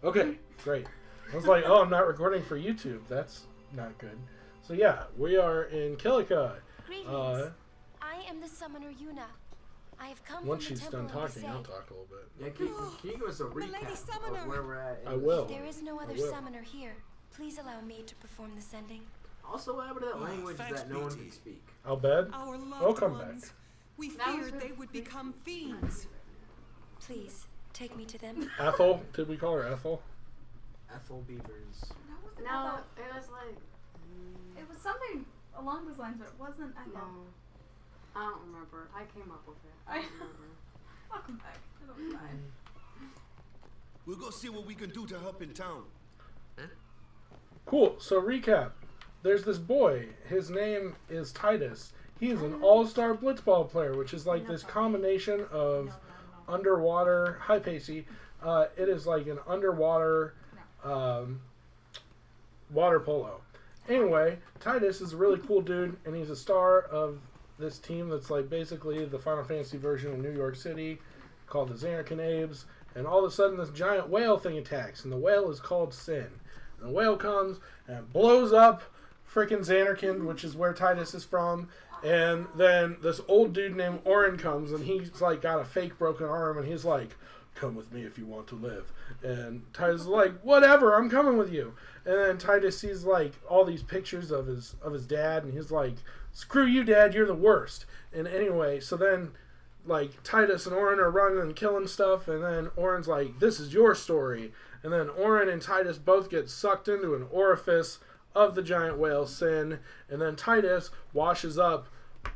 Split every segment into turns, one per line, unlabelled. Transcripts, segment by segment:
Okay, great. I was like, oh, I'm not recording for YouTube. That's not good. So yeah, we are in Kilika.
Greetings. I am the summoner Yuna. I have come
Once
from the
she's
temple
done
of
talking,
Besaid.
I'll talk a little bit.
Yeah, can you give us a recap of where we're at?
I will.
There is no other summoner here. Please allow me to perform the sending.
Also, what happened to that language that no one can speak?
I'll bed.
Our loved
I'll come
ones.
back.
We feared they would become fiends.
Please, take me to them.
Ethel? Did we call her Ethel?
Ethel Beavers.
No, it was like...
It was something along those lines, but it wasn't Ethel.
No. I don't remember. I came up with it. I don't remember.
I'll come back. It'll be fine.
We'll go see what we can do to help in town.
Cool. So recap. There's this boy. His name is Titus. He's an all-star blitzball player, which is like this combination of underwater... Hi, Pacey. It is like an underwater water polo. Anyway, Titus is a really cool dude, and he's a star of this team that's like basically the Final Fantasy version of New York City, called the Xanarkanabes. And all of a sudden, this giant whale thing attacks, and the whale is called Sin. And the whale comes and blows up freaking Xanarkand, which is where Titus is from. And then this old dude named Orin comes, and he's like got a fake broken arm, and he's like, "Come with me if you want to live." And Titus is like, "Whatever, I'm coming with you." And then Titus sees like all these pictures of his dad, and he's like, "Screw you, Dad, you're the worst." And anyway, so then like Titus and Orin are running and killing stuff, and then Orin's like, "This is your story." And then Orin and Titus both get sucked into an orifice of the giant whale Sin, and then Titus washes up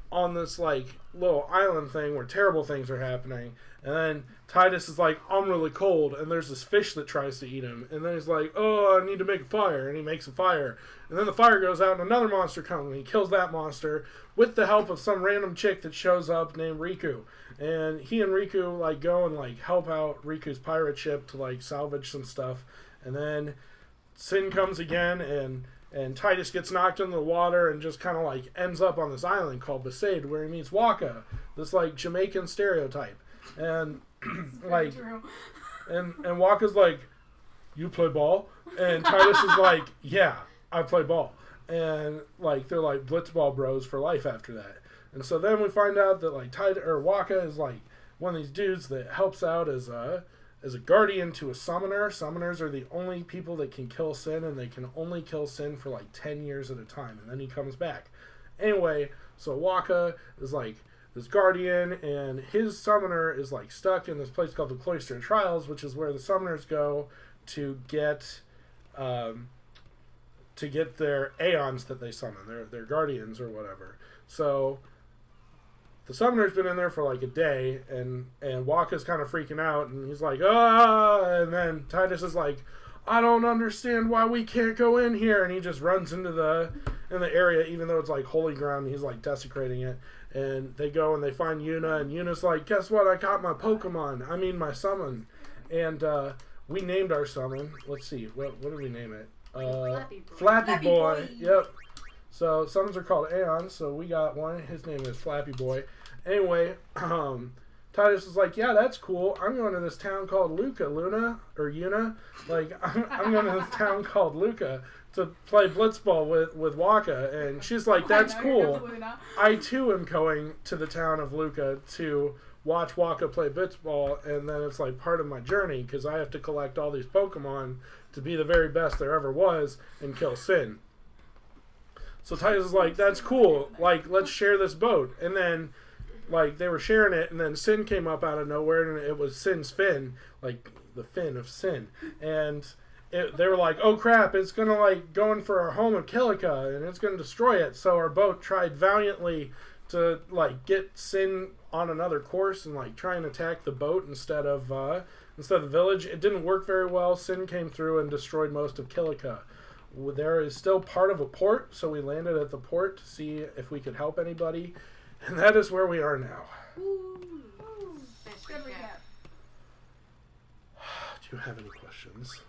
on this like little island thing where terrible things are happening. And then Titus is like, "I'm really cold," and there's this fish that tries to eat him. And then he's like, "Oh, I need to make a fire," and he makes a fire. And then the fire goes out, and another monster comes, and he kills that monster with the help of some random chick that shows up named Riku. And he and Riku like go and like help out Riku's pirate ship to like salvage some stuff. And then Sin comes again, and Titus gets knocked into the water and just kind of like ends up on this island called Besaid, where he meets Waka, this like Jamaican stereotype. And like, and Waka's like, "You play ball?" And Titus is like, "Yeah, I play ball." And like they're like blitzball bros for life after that. And so then we find out that like Waka is like one of these dudes that helps out as a guardian to a summoner. Summoners are the only people that can kill Sin, and they can only kill Sin for like 10 years at a time, and then he comes back. Anyway, so Waka is like this guardian, and his summoner is like stuck in this place called the Cloister of Trials, which is where the summoners go to get their aeons that they summon, their guardians or whatever. So the summoner's been in there for like a day, and Waka's kind of freaking out, and he's like, "Ah!" And then Titus is like, "I don't understand why we can't go in here," and he just runs into the area, even though it's like holy ground, and he's like desecrating it. And they go and they find Yuna, and Yuna's like, "Guess what? I caught my Pokemon. I mean my summon." And we named our summon. Let's see, what did we name it? Flappy Boy. Yep. So summons are called Aeons, so we got one. His name is Flappy Boy. Anyway, Titus is like, "Yeah, that's cool. I'm going to this town called Yuna. Like, I'm going to this town called Luca to play blitzball with Waka." And she's like, "That's cool. I too am going to the town of Luca to watch Waka play blitzball, and then it's like part of my journey because I have to collect all these Pokemon to be the very best there ever was and kill Sin." So Titus is like, "That's cool. Like, let's share this boat." And then like they were sharing it, and then Sin came up out of nowhere, and it was Sin's fin, like the fin of Sin. And they were like, "Oh crap, it's gonna like going for our home of Kilika, and it's gonna destroy it." So our boat tried valiantly to like get Sin on another course and like try and attack the boat instead of the village. It didn't work very well. Sin came through and destroyed most of Kilika. There is still part of a port, so we landed at the port to see if we could help anybody. And that is where we are now.
Good recap.
Do you have any questions?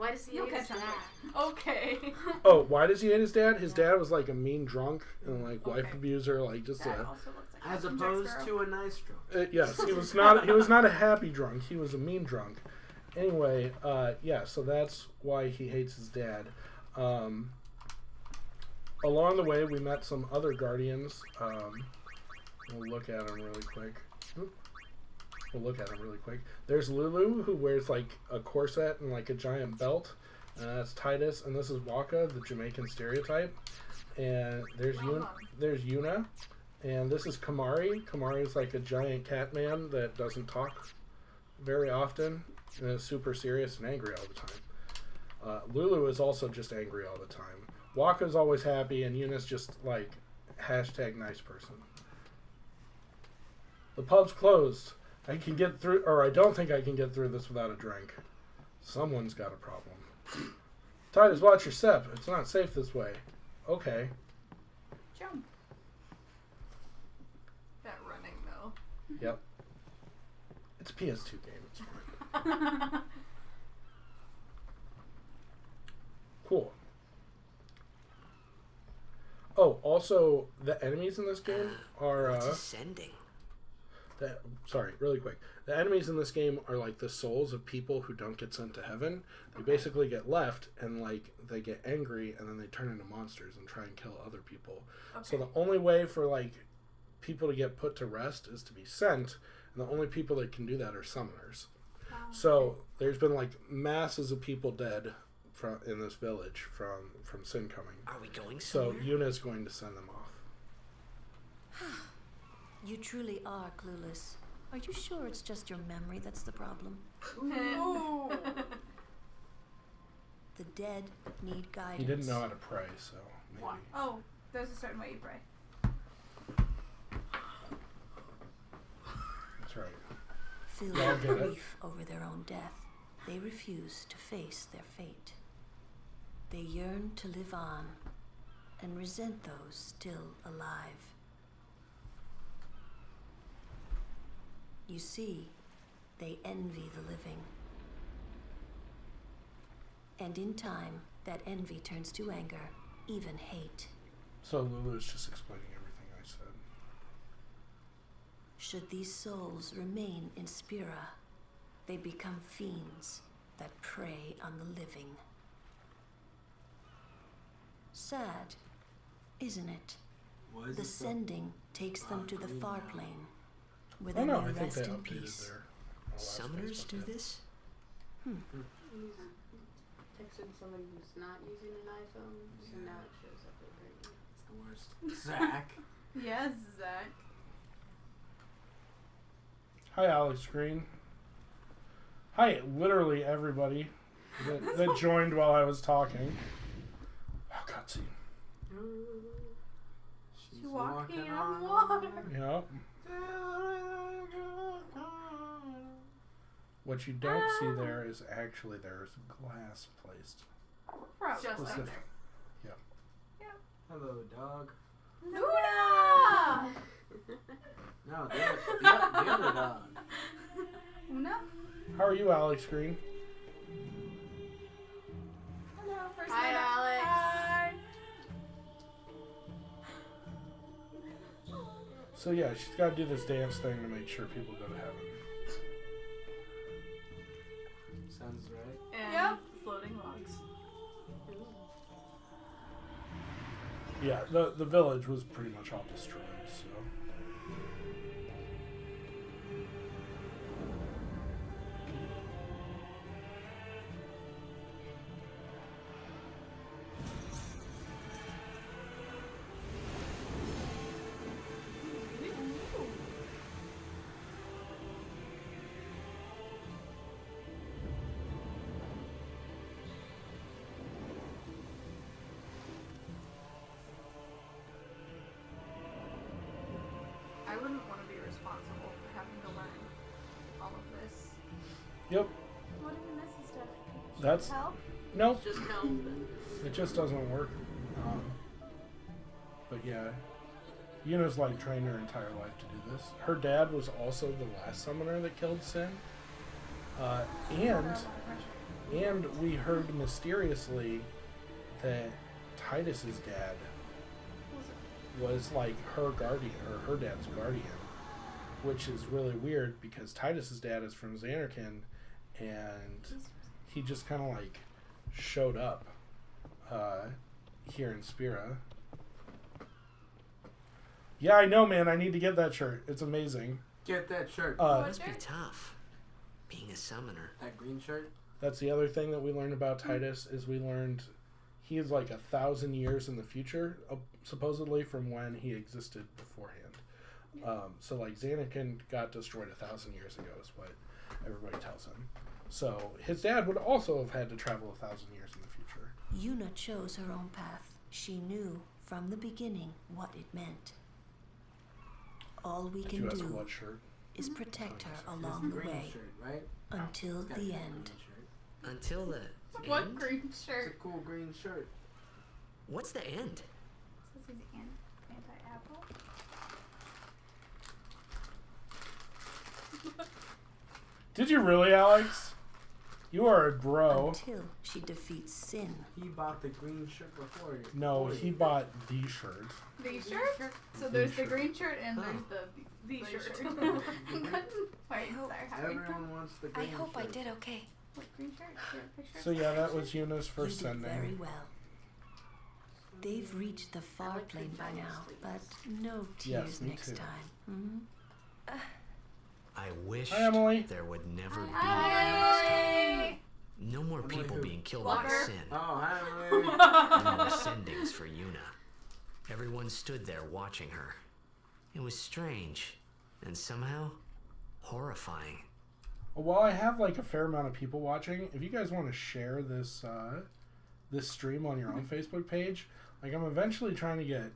Why does he
You'll
hate his
catch on.
dad?
Okay.
Oh, why does he hate his dad? His dad was like a mean drunk and like wife
Okay.
abuser, like just
That
a.
also looks like
As
Jack
opposed
Sparrow.
to a nice drunk.
Yes, he was not. He was not a happy drunk. He was a mean drunk. Anyway, yeah. So that's why he hates his dad. Along the way, we met some other guardians. We'll look at them really quick. There's Lulu, who wears like a corset and like a giant belt. That's Titus, and this is Waka, the Jamaican stereotype. And there's Yuna, and this is Kamari. Kamari is like a giant cat man that doesn't talk very often and is super serious and angry all the time. Lulu is also just angry all the time. Waka's always happy, and Yuna's just like hashtag nice person. The pub's closed. I can get through, or I don't think I can get through this without a drink. Someone's got a problem. Titus, watch your step. It's not safe this way. Okay.
Jump. That running though.
Yep. It's a PS2 game. It's fine. Cool. Oh, also, the enemies in this game are...
Ascending.
Sorry, really quick. The enemies in this game are like the souls of people who don't get sent to heaven. They basically get left, and like they get angry, and then they turn into monsters and try and kill other people.
Okay.
So the only way for like people to get put to rest is to be sent, and the only people that can do that are summoners. So there's been like masses of people dead in this village from sin coming.
Are we going
So
somewhere?
Yuna's going to send them off.
You truly are clueless. Are you sure it's just your memory that's the problem?
Ooh.
The dead need guidance.
He didn't know how to pray, so maybe.
Oh, there's a certain way you pray.
That's right.
Filled
Y'all
with
get it.
grief over their own death, they refuse to face their fate. They yearn to live on and resent those still alive. You see, they envy the living. And in time, that envy turns to anger, even hate.
So Lulu's just explaining everything I said.
Should these souls remain in Spira, they become fiends that prey on the living. Sad, isn't it?
Was
The
it
sending takes them to the far plane, where
Oh
they
no,
may
I think they
rest in
updated
peace.
their
Summoners do this?
Texted somebody who's not using an iPhone, so now it shows up over
It's the worst. Zach.
Yes, Zach.
Hi, Alex Green. Hi, literally everybody that joined while I was talking. Oh, cutscene.
She's
Walking on water.
Yep. What you don't see there is actually there's glass placed.
Probably. Just
Specific.
up there.
Hello, dog.
Luna!
No, the other dog.
Una?
How are you, Alex Green?
Hello, first
Hi,
night up.
Alex.
Hi.
So yeah, she's got to do this dance thing to make sure people go to heaven.
Sounds right.
And yep. Floating logs.
Yeah, the village was pretty much all destroyed, so.
I wouldn't want to be responsible for having to learn all of this.
Yep,
What even this is stuff?
that's
Help?
no,
Just help.
it just doesn't work. But yeah, Yuna's like trained her entire life to do this. Her dad was also the last summoner that killed Sin, and And we heard mysteriously that Titus's dad was like her guardian, or her dad's guardian, which is really weird because Titus's dad is from Xanarkand, and he just kind of like showed up here in Spira. Yeah, I know, man. I need to get that shirt. It's amazing.
Get that shirt.
It must be tough, being a summoner.
That green shirt?
That's the other thing that we learned about Titus is we learned he is like 1,000 years in the future, supposedly from when he existed beforehand. So like Xanarkand got destroyed 1,000 years ago is what everybody tells him. So his dad would also have had to travel 1,000 years in the future.
Yuna chose her own path. She knew from the beginning what it meant. All we
Did
can
you ask
do
what shirt?
is protect her
It's
along the
green
way
shirt, right?
until
It's gotta
the
be a
end.
green shirt.
Until the
What
end?
green
It's a
shirt?
cool green shirt.
What's the end?
This is anti-apple.
Did you really, Alex? You are a bro.
Until she defeats sin.
He bought the green shirt before you.
No, he bought the shirt.
The shirt? So there's the green shirt and there's the shirt. Wait, sorry.
Everyone wants the
I
green
hope I
shirt.
did okay.
What green shirt? Is there a picture?
So yeah, that was Yuna's
You
first
did very
sending.
well. They've reached the far
like
plane by
your
now,
sleeves.
but no
Yes,
tears
me
next
too.
time.
I wish
Hi, Emily.
there would never be
Hi.
next time. No more
Emily
people
who?
being killed by
Walker.
sin.
Oh, hi, Emily.
No more sendings for Yuna. Everyone stood there watching her. It was strange and somehow horrifying.
While I have like a fair amount of people watching, if you guys want to share this this stream on your own Facebook page, like I'm eventually trying to get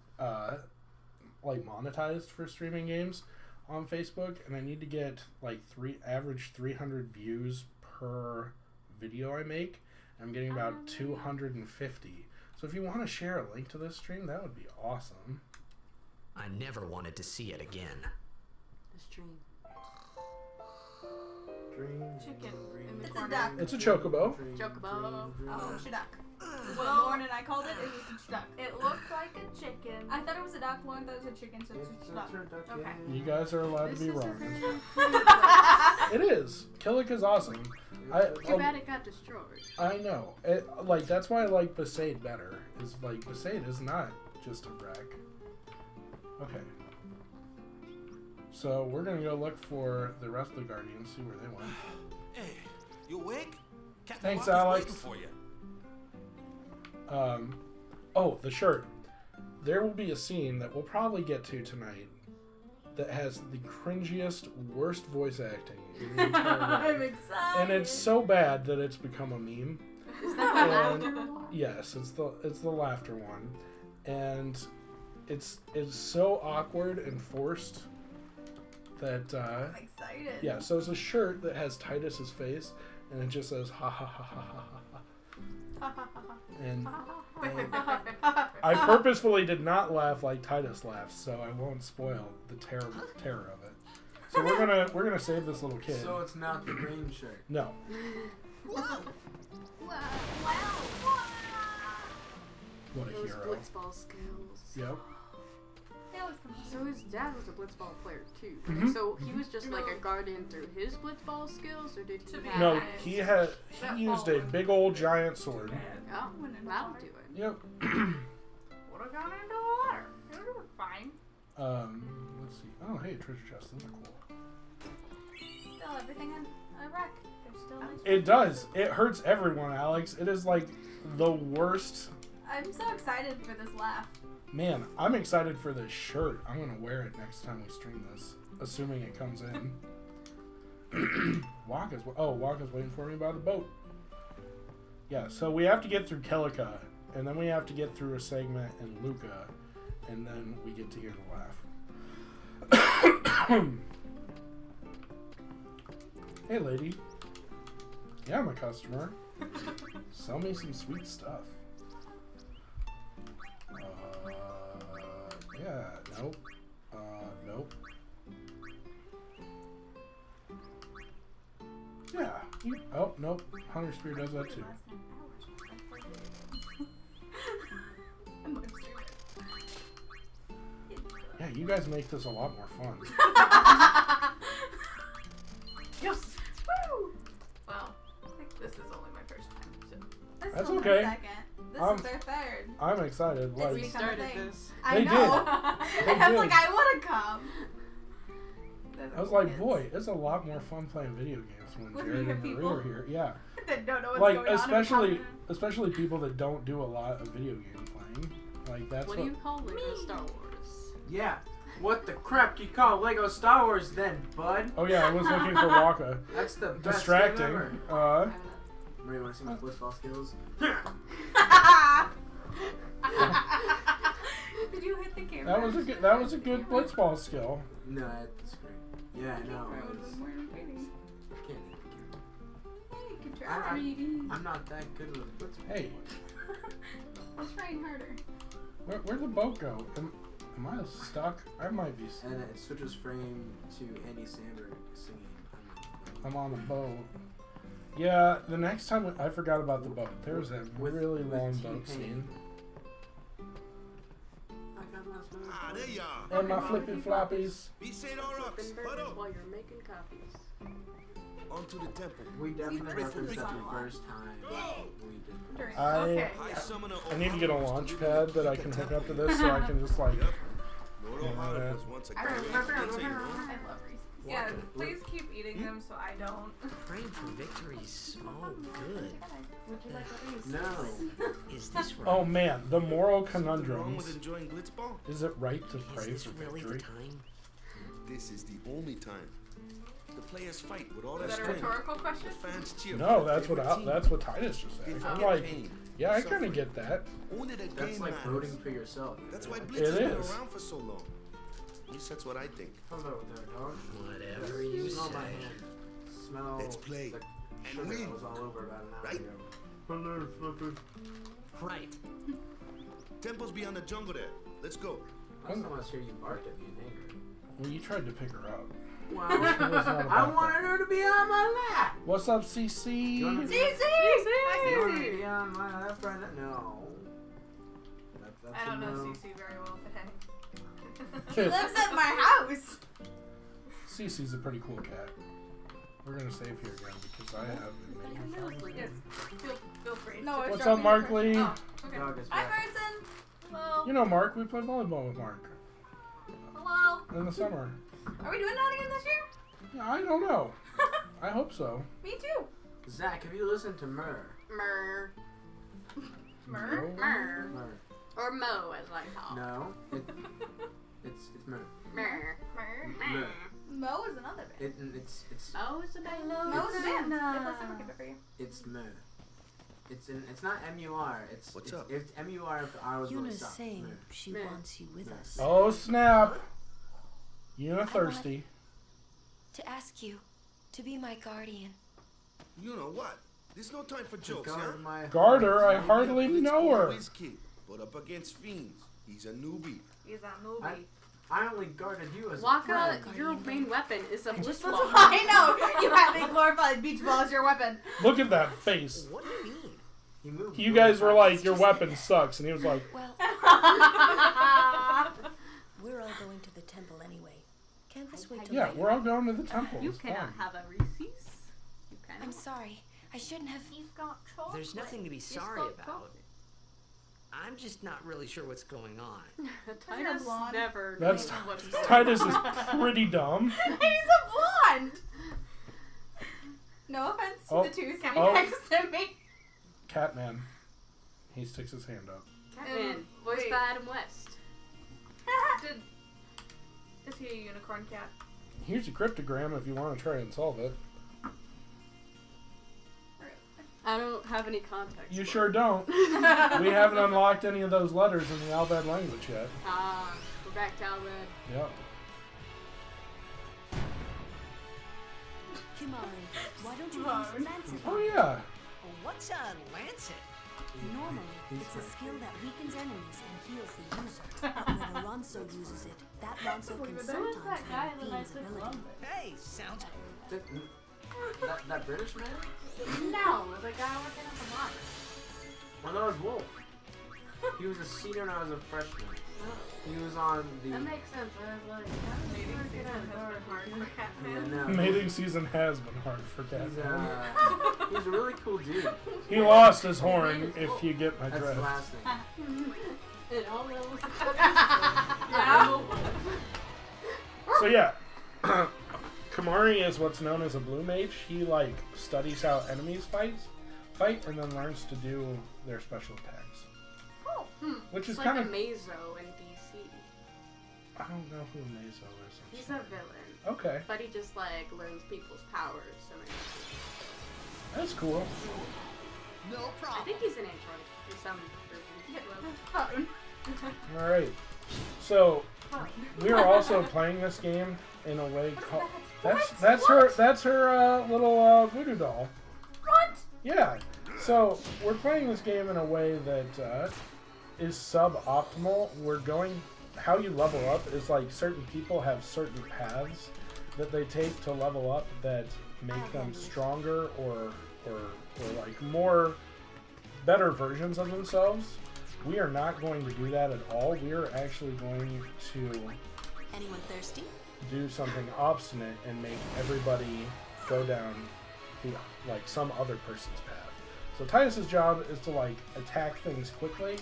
like monetized for streaming games on Facebook, and I need to get like average 300 views per video I make. I'm getting about 250. So if you want to share a link to this stream, that would be awesome.
I never wanted to see it again.
This dream.
Dream,
Chicken
dream,
in the
dream,
corner.
dream,
It's a chocobo.
dream,
Chocobo.
dream,
Oh,
dream.
Shadak.
Well-
Lauren and I called it. It was a duck.
It looked like a chicken.
I thought it was a duck. Lauren thought it was a chicken, so
It's
it's a
a
duck.
turducken.
Okay.
You guys are allowed to be
This is
wrong.
a
It is. Kilika's awesome.
Too bad it got destroyed.
I know. Like that's why I like Besaid better. Is like Besaid is not just a wreck. Okay. So we're gonna go look for the rest of the Guardians, see where they went.
Hey, you awake? Captain
Thanks,
Walker's
Alex.
waiting for you.
Oh, the shirt. There will be a scene that we'll probably get to tonight that has the cringiest, worst voice acting in the entire
I'm
world.
excited.
And it's so bad that it's become a meme.
Is that the
And-
laughter one?
Yes, it's the laughter one, and it's so awkward and forced that
I'm excited.
yeah. So it's a shirt that has Titus's face, and it just says ha ha ha ha ha ha. And I purposefully did not laugh like Titus laughs, so I won't spoil the terror of it. So we're gonna save this little kid.
So it's not the green shirt.
No. What a
Those
hero.
blitzball skills.
Yep.
They always come
So his dad was a blitzball player too.
Mhm.
So he was just like a guardian through his blitzball skills, or did he
To be
have?
No,
Nice.
he
That
used a
ball.
big old giant sword.
Oh,
Went in the
that'll
water.
do it.
Yep.
Would have gone into the water. It would have been fine.
Let's see. Oh, hey, treasure chest. Those are cool.
Still, everything in a wreck. There's still nice.
It does. It hurts everyone, Alex. It is like the worst.
I'm so excited for this laugh.
Man, I'm excited for this shirt. I'm gonna wear it next time we stream this, assuming it comes in. Waka's waiting for me by the boat. Yeah, so we have to get through Kilika, and then we have to get through a segment in Luca, and then we get to hear the laugh. Hey, lady. Yeah, I'm a customer. Sell me some sweet stuff. Yeah, nope. Nope. Yeah. Oh, nope. Hunter Spear does that too. Yeah, you guys make this a lot more fun.
Yes! Woo! Well, I think this is only my first time, so.
This
That's
is
okay.
my second. This is their third.
I'm excited.
It's
Like,
become a
started
thing.
this.
I
They
know.
did.
And I was like, I want to come.
I was like, boy, it's a lot more fun playing video games when
With
Jared
your
and Marie
people?
are here. Yeah.
That don't know what's
Like,
going on.
especially people that don't do a lot of video game playing. Like, that's
What do you call Lego Star Wars?
Yeah. What the crap do you call Lego Star Wars then, bud?
Oh, yeah, I was looking for Waka.
That's the best
Distracting.
game ever. Maria, wanna see my blitzball skills?
Did you hit the camera?
That was a good blitzball skill.
No, that's great. Yeah, no.
That would have been more entertaining.
Can't.
Hey, you can try.
I'm not that good with blitzball.
Hey,
Let's try harder.
where'd the boat go? Am I stuck? I might be.
And it switches frame to Andy Samberg singing.
I'm on a boat. Yeah, the next time I forgot about the boat. There was that really long boat scene.
Ah, there you are.
And my flippy floppies.
Be St. Aurochs. What up?
While you're making copies.
On to the temple.
We definitely
Pray for
referenced that
victory.
the first time we did that.
Okay.
High summoner
I need to get a launch pad that I can hook up to this so I can just like.
Yep. Lord O'Mara was once a
I
great
remember.
dictator,
I
no?
love Reese's.
Yeah, please keep eating them so I don't.
Praying for victories. Oh, good.
Would you like a Reese?
No.
Is this right?
Oh man, the moral
Something wrong
conundrums.
with enjoying blitzball?
Is it right to
Is
pray
this
for
really
victory?
the time?
This is the only time. The players fight with all
Is
their
that a
strength.
rhetorical question?
The fans cheer
No,
for their
that's what
favorite team.
that's what Titus just
They
said.
forget
I'm like,
pain,
yeah, I kind
suffering.
of get that.
Only the
That's
game
like
matters.
voting for yourself.
That's why
It
Blitz has been
is.
around for so long. At least that's what I think.
Hello there, dog.
Whatever you
Smell my
say.
hand. Smell
Let's play
the
and
sugar
win.
that was all over about an hour
Right?
ago.
Right.
Temple's beyond the jungle there. Let's go.
I just want to hear you bark at me in anger.
Well, you tried to pick her up.
Well,
It was not
I
about
wanted
that.
her to be on my lap.
What's up, CC?
You wanna be-
Cece!
You want to be on my lap right now? No. That's
I don't
a
know
no.
Cece very well, but hey.
She
lives at my house.
CC's a pretty cool cat. We're gonna save here again because I have been making fun.
Yes. Feel free.
No,
to-
it's
What's
not
up, Mark
me.
Lee?
Oh, okay.
Dog is
Hi,
back.
Carson. Hello.
You know Mark. We played volleyball with Mark
Hello.
in the summer.
Are we doing that again this year?
Yeah, I don't know. I hope so.
Me too.
Zach, have you listened to Murr?
Mer.
Mer?
No.
Mer.
Murr.
Or Mo, as I call.
No. It's Murr.
Mer.
Murr.
Mo is another band.
It's
Mo is a band.
Mo's a band.
Susanna.
They play summer camp for you.
it's Murr. It's not M-U-R.
What's
it's,
up?
It's M-U-R if the R was really
Yuna's
soft.
saying
Murr.
she
Meh.
wants you with us.
Oh snap! Yuna thirsty.
To ask you to be my guardian.
You know what? There's no time for
To
jokes,
guard
huh?
my
Garter, I
heart.
hardly know her.
Whiz kid, but up against fiends. He's a newbie.
He's that movie.
I only guarded you as a
Waka,
friend.
your main weapon is a blitzball.
I know. You have a glorified beach ball as your weapon.
Look at that face.
What do you mean?
He moved
You
really
guys were
fast.
like, your weapon sucks, and he was like,
Well,
We're all going to the temple anyway. Can't this wait till
yeah,
later?
we're all going to the temple.
You
It's
cannot
fine.
have a Reese's. You
I'm
cannot.
sorry. I shouldn't have.
He's got chocolate.
There's nothing to be sorry about. I'm just not really sure what's going on.
Titus
blonde.
never
That's
knows what's going on.
Titus is pretty dumb.
He's a blonde. No offense to
Oh.
the two sitting
Oh.
next to me.
Catman. He sticks his hand up.
Catman, voiced
Wait.
by Adam West.
Is he a unicorn cat?
Here's a cryptogram if you want to try and solve it.
I don't have any context.
You
for
sure
it.
don't. We haven't unlocked any of those letters in the Albed language yet.
Ah, we're back to Albed.
Yep.
Kimari, why don't you use Lancet?
Oh yeah.
What's a lancet?
Normally, it's a skill that weakens enemies and heals the user. But when Alonso uses it, that Alonso can sometimes
that guy
harm
that I
Fiend's
took
ability.
lumber.
Hey, sounds
That British man?
No, the guy working at the bar.
Well, that was Wolf. He was a senior and I was a freshman. He was on the.
That makes sense. I was like, how did he work at a bar?
Hard for
Yeah,
Catman.
no.
Mating season has been hard for
He's,
Catman.
he's a really cool dude.
He lost his horn, if you get my
That's
drift.
his last name.
It all knows.
Yeah.
So yeah, Kamari is what's known as a blue mage. He like studies how enemies fight, and then learns to do their special attacks.
Oh,
Which is
it's
kind
like
of.
a Mazo in DC.
I don't know who Mazo is.
He's a villain,
Okay,
but he just like learns people's powers. So
that's cool.
No
I
problem.
think he's an android in some version.
All right, so we are also playing this game in a way called. That's her little voodoo doll.
What?
Yeah. So we're playing this game in a way that is suboptimal. How you level up is like certain people have certain paths that they take to level up that make them stronger or like more better versions of themselves. We are not going to do that at all. We are actually going to
Anyone thirsty?
do something obstinate and make everybody go down like some other person's path. So Titus's job is to like attack things quickly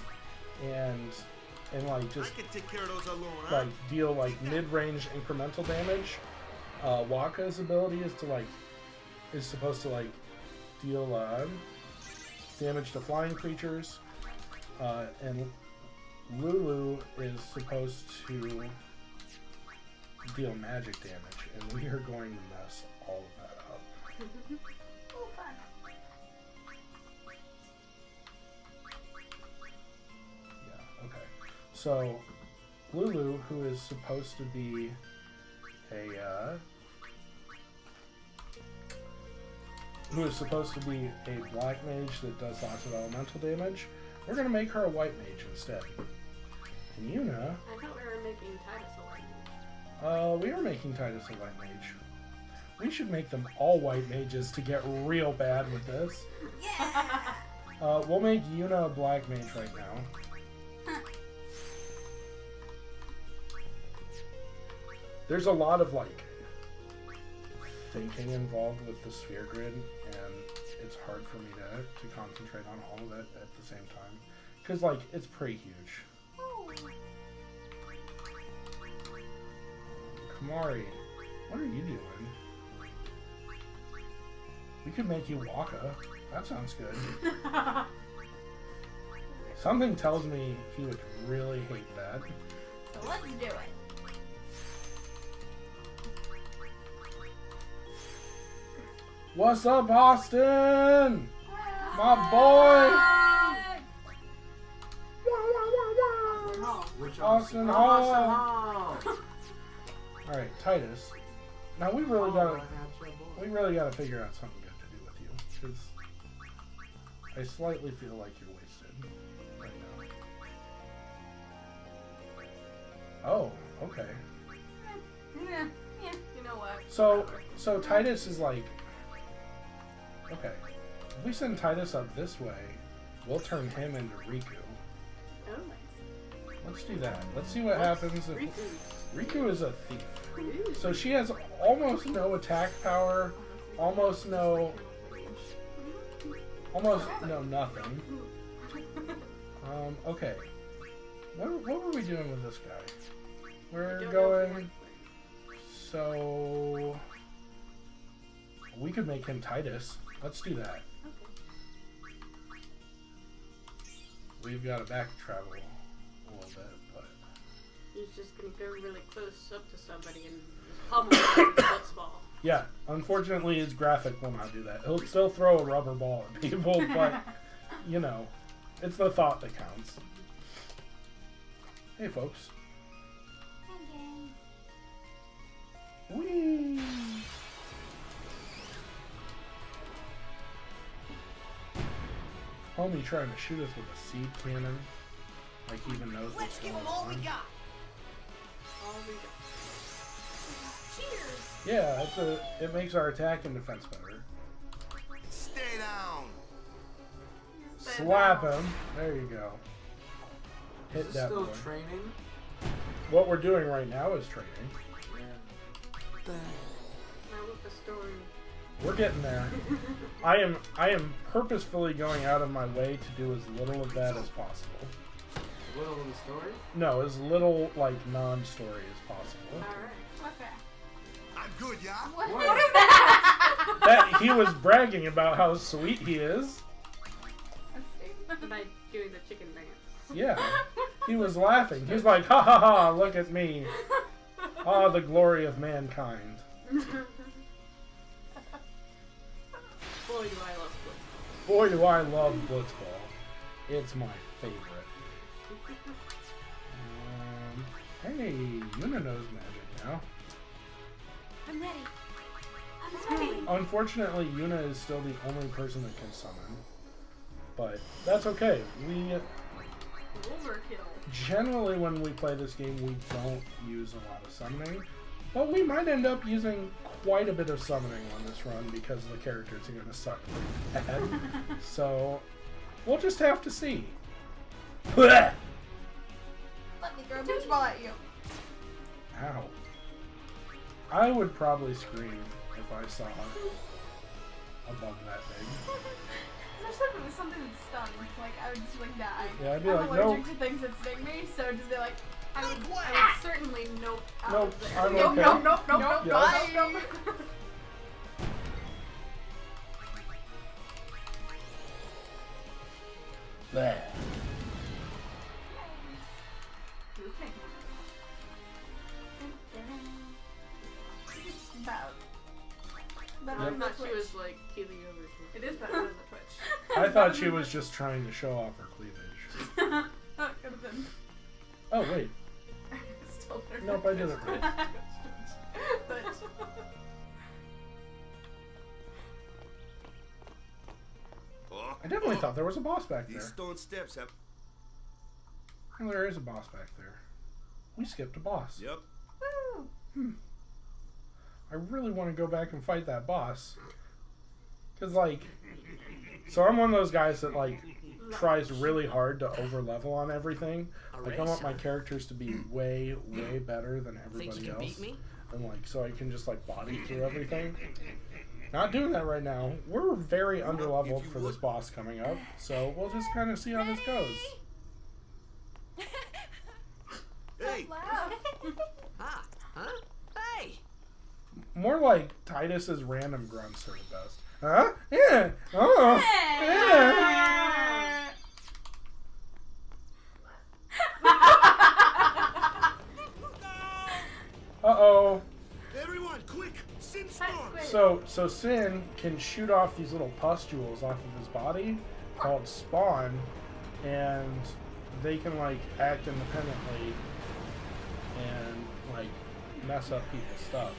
and like
I
just
can take care of those alone, huh?
like deal like mid-range incremental damage. Waka's ability is supposed to like deal damage to flying creatures, and Lulu is supposed to deal magic damage, and we are going to mess all of that up.
Oh, fun.
Yeah, okay. So, Lulu, who is supposed to be a black mage that does lots of elemental damage, we're going to make her a white mage instead. And Yuna,
I thought we were making Titus a white mage.
we are making Titus a white mage. We should make them all white mages to get real bad with this.
Yeah.
We'll make Yuna a black mage right now. There's a lot of like thinking involved with the sphere grid, and it's hard for me to concentrate on all of it at the same time, because like it's pretty huge. Kamari, what are you doing? We could make you Waka. That sounds good. Something tells me he would really hate that.
So let's do it.
What's up, Austin? My boy!
Which
Austin Hall! Alright, Titus. Now we really gotta figure out something good to do with you, because I slightly feel like you're wasted right now. Oh, okay.
Yeah, you know what?
So Titus is like, okay, if we send Titus up this way, we'll turn him into Riku.
Oh,
Let's do that. Let's see what happens. If,
Riku.
Riku is a thief. So she has almost no attack power, almost no nothing. Okay. What were we doing with this guy? We're going. So we could make him Titus. Let's do that. We've got to back travel a little bit, but
He's just gonna go really close up to somebody and just pummel them with a football.
yeah. Unfortunately, his graphic will not do that. He'll still throw a rubber ball at people, but you know, it's the thought that counts. Hey, folks. Whee! Homie trying to shoot us with a seed cannon. Like he even knows what's going on.
All we got.
Cheers.
Yeah, it makes our attack and defense better.
Stay down.
Slap him. There you go. Hit
Is this
that
still
boy.
training?
What we're doing right now is training.
Burn.
Now with the story.
We're getting there. I am purposefully going out of my way to do as little of that as possible.
What of the story?
No, as little like non-story as possible.
Alright.
Okay.
I'm good, yeah?
What
What?
is that?
That he was bragging about how sweet he is.
By doing the chicken dance.
Yeah. He was laughing. He was like, ha ha ha, look at me. Ah, the glory of mankind.
Boy, do I love football.
Boy, do I love Blitzball. It's my favorite. Hey, Yuna knows magic now.
I'm ready.
I'm ready.
Unfortunately, Yuna is still the only person that can summon. But that's okay. We
Overkill.
generally, when we play this game, we don't use a lot of summoning. But we might end up using quite a bit of summoning on this run because the characters are going to suck pretty bad. So, we'll just have to see.
Let me throw a beach ball at you.
Ow. I would probably scream if I saw a bug that big.
Especially if it was something that stung. Like, I would just like die.
Yeah, I'd be
I'm
like,
allergic
nope.
to things that sting me, so I'd just be like,
I would certainly nope out
Nope,
of there.
I'm
nope,
okay.
nope, nope, nope, nope,
Yes.
nope, nope.
Bleh.
About. Better
Yep.
than the
I thought she
Twitch.
was like keeling over to
It is better than the Twitch.
I thought she was just trying to show off her cleavage.
Oh, it could have been.
Oh, wait.
Still better
Nope,
than
I did it
Twitch.
right.
But
Oh,
I definitely thought there was a boss back
these
there.
stone steps have.
Well, there is a boss back there. We skipped a boss.
Yep.
I really want to go back and fight that boss. Because, like... So I'm one of those guys that, like, tries really hard to over-level on everything. Like, I want my characters to be way, way better than
Think
everybody
you can
else.
beat me?
And, like, so I can just, like, body through everything. Not doing that right now. We're very underleveled for this boss coming up. So we'll just kind of see how this goes.
Hey,
laugh.
Ah, huh? Hey!
More like Titus's random grunts are the best. Huh? Yeah. Oh. Yeah. Uh-oh.
everyone, quick! Sin storm!
So Sin can shoot off these little pustules off of his body called spawn, and they can like act independently and like mess up people's stuff.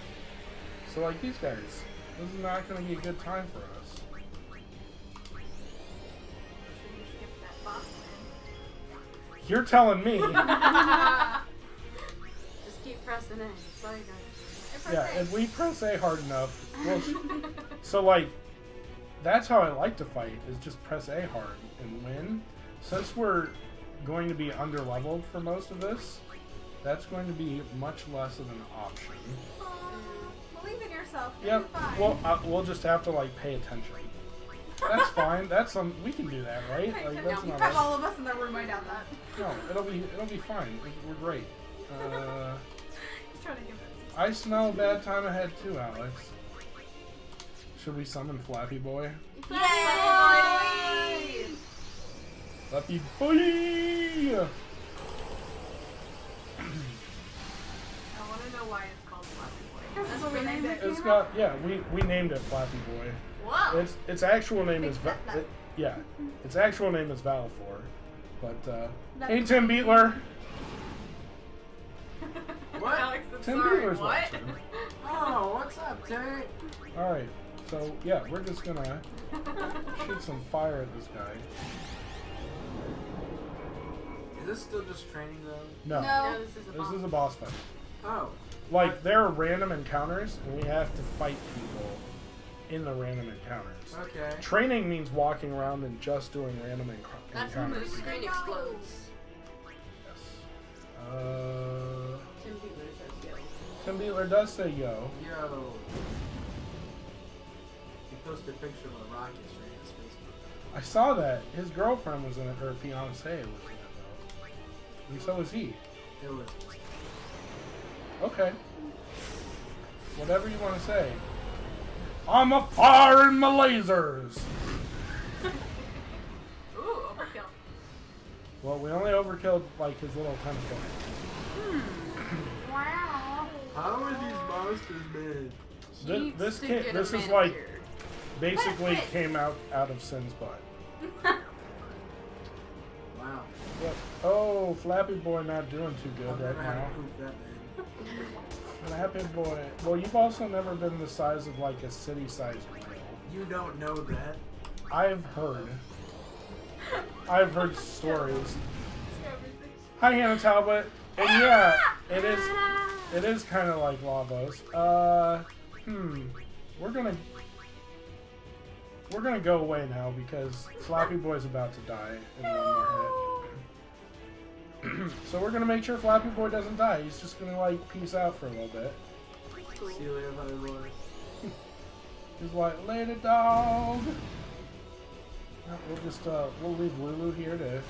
So like these guys, this is not going to be a good time for us. You're telling me.
Just keep pressing in. That's all you gotta do.
Yeah, if we press A hard enough, we'll so like that's how I like to fight is just press A hard and win. Since we're going to be underleveled for most of this, that's going to be much less of an option.
Believe in yourself.
Yep.
You're fine.
Well, we'll just have to like pay attention. That's fine. That's some we can do that, right?
Pay
Like
attention.
that's
You
not.
have all of us in the room. I doubt that.
No, it'll be fine. We're great.
Just trying to give it.
I smell a bad time ahead too, Alex. Should we summon Flappy Boy?
Yay!
Flappy Boy!
I want to know why it's called Flappy Boy.
That's what we named it.
It's got we named it Flappy Boy.
Whoa!
Its actual name is
Big fat nut.
its actual name is Valifor, but hey Tim Beatler.
What?
Alex, I'm
Tim
sorry.
Beatler's
What?
watching.
Oh, what's up, Terry?
All right, so yeah, we're just gonna shoot some fire at this guy.
Is this still just training though?
No,
No, this is a
this
bomb.
is a boss fight.
Oh.
Like, there are random encounters, and we have to fight people in the random encounters.
Okay.
Training means walking around and just doing random
That's when the
encounters.
screen explodes.
Yes.
Tim Beatler says yo.
Tim Beatler does say yo.
Yo. He posted a picture of a rocket straight in his Facebook.
I saw that. His girlfriend was in it, her fiance was in it, though. And so was he.
It was.
Okay. Whatever you want to say. I'm a firing my lasers!
Ooh, overkill.
Well, we only overkilled, like, his little tentacle.
Wow.
How are these monsters made?
This is like, basically came out of Sin's butt.
Wow.
Yep. Oh, Flappy Boy not doing too good
I've
right
never had
now.
a poop that big.
Flappy Boy. Well, you've also never been the size of, like, a city-sized whale.
You don't know that.
I've heard stories. Hi, Hannah Talbot. And yeah, it is kind of like Lavos. We're gonna go away now because Flappy Boy's about to die in one more hit. So we're gonna make sure Flappy Boy doesn't die. He's just gonna, like, peace out for a little bit.
See you later, Flappy Boy.
He's like, later, dog. We'll just we'll leave Lulu here to.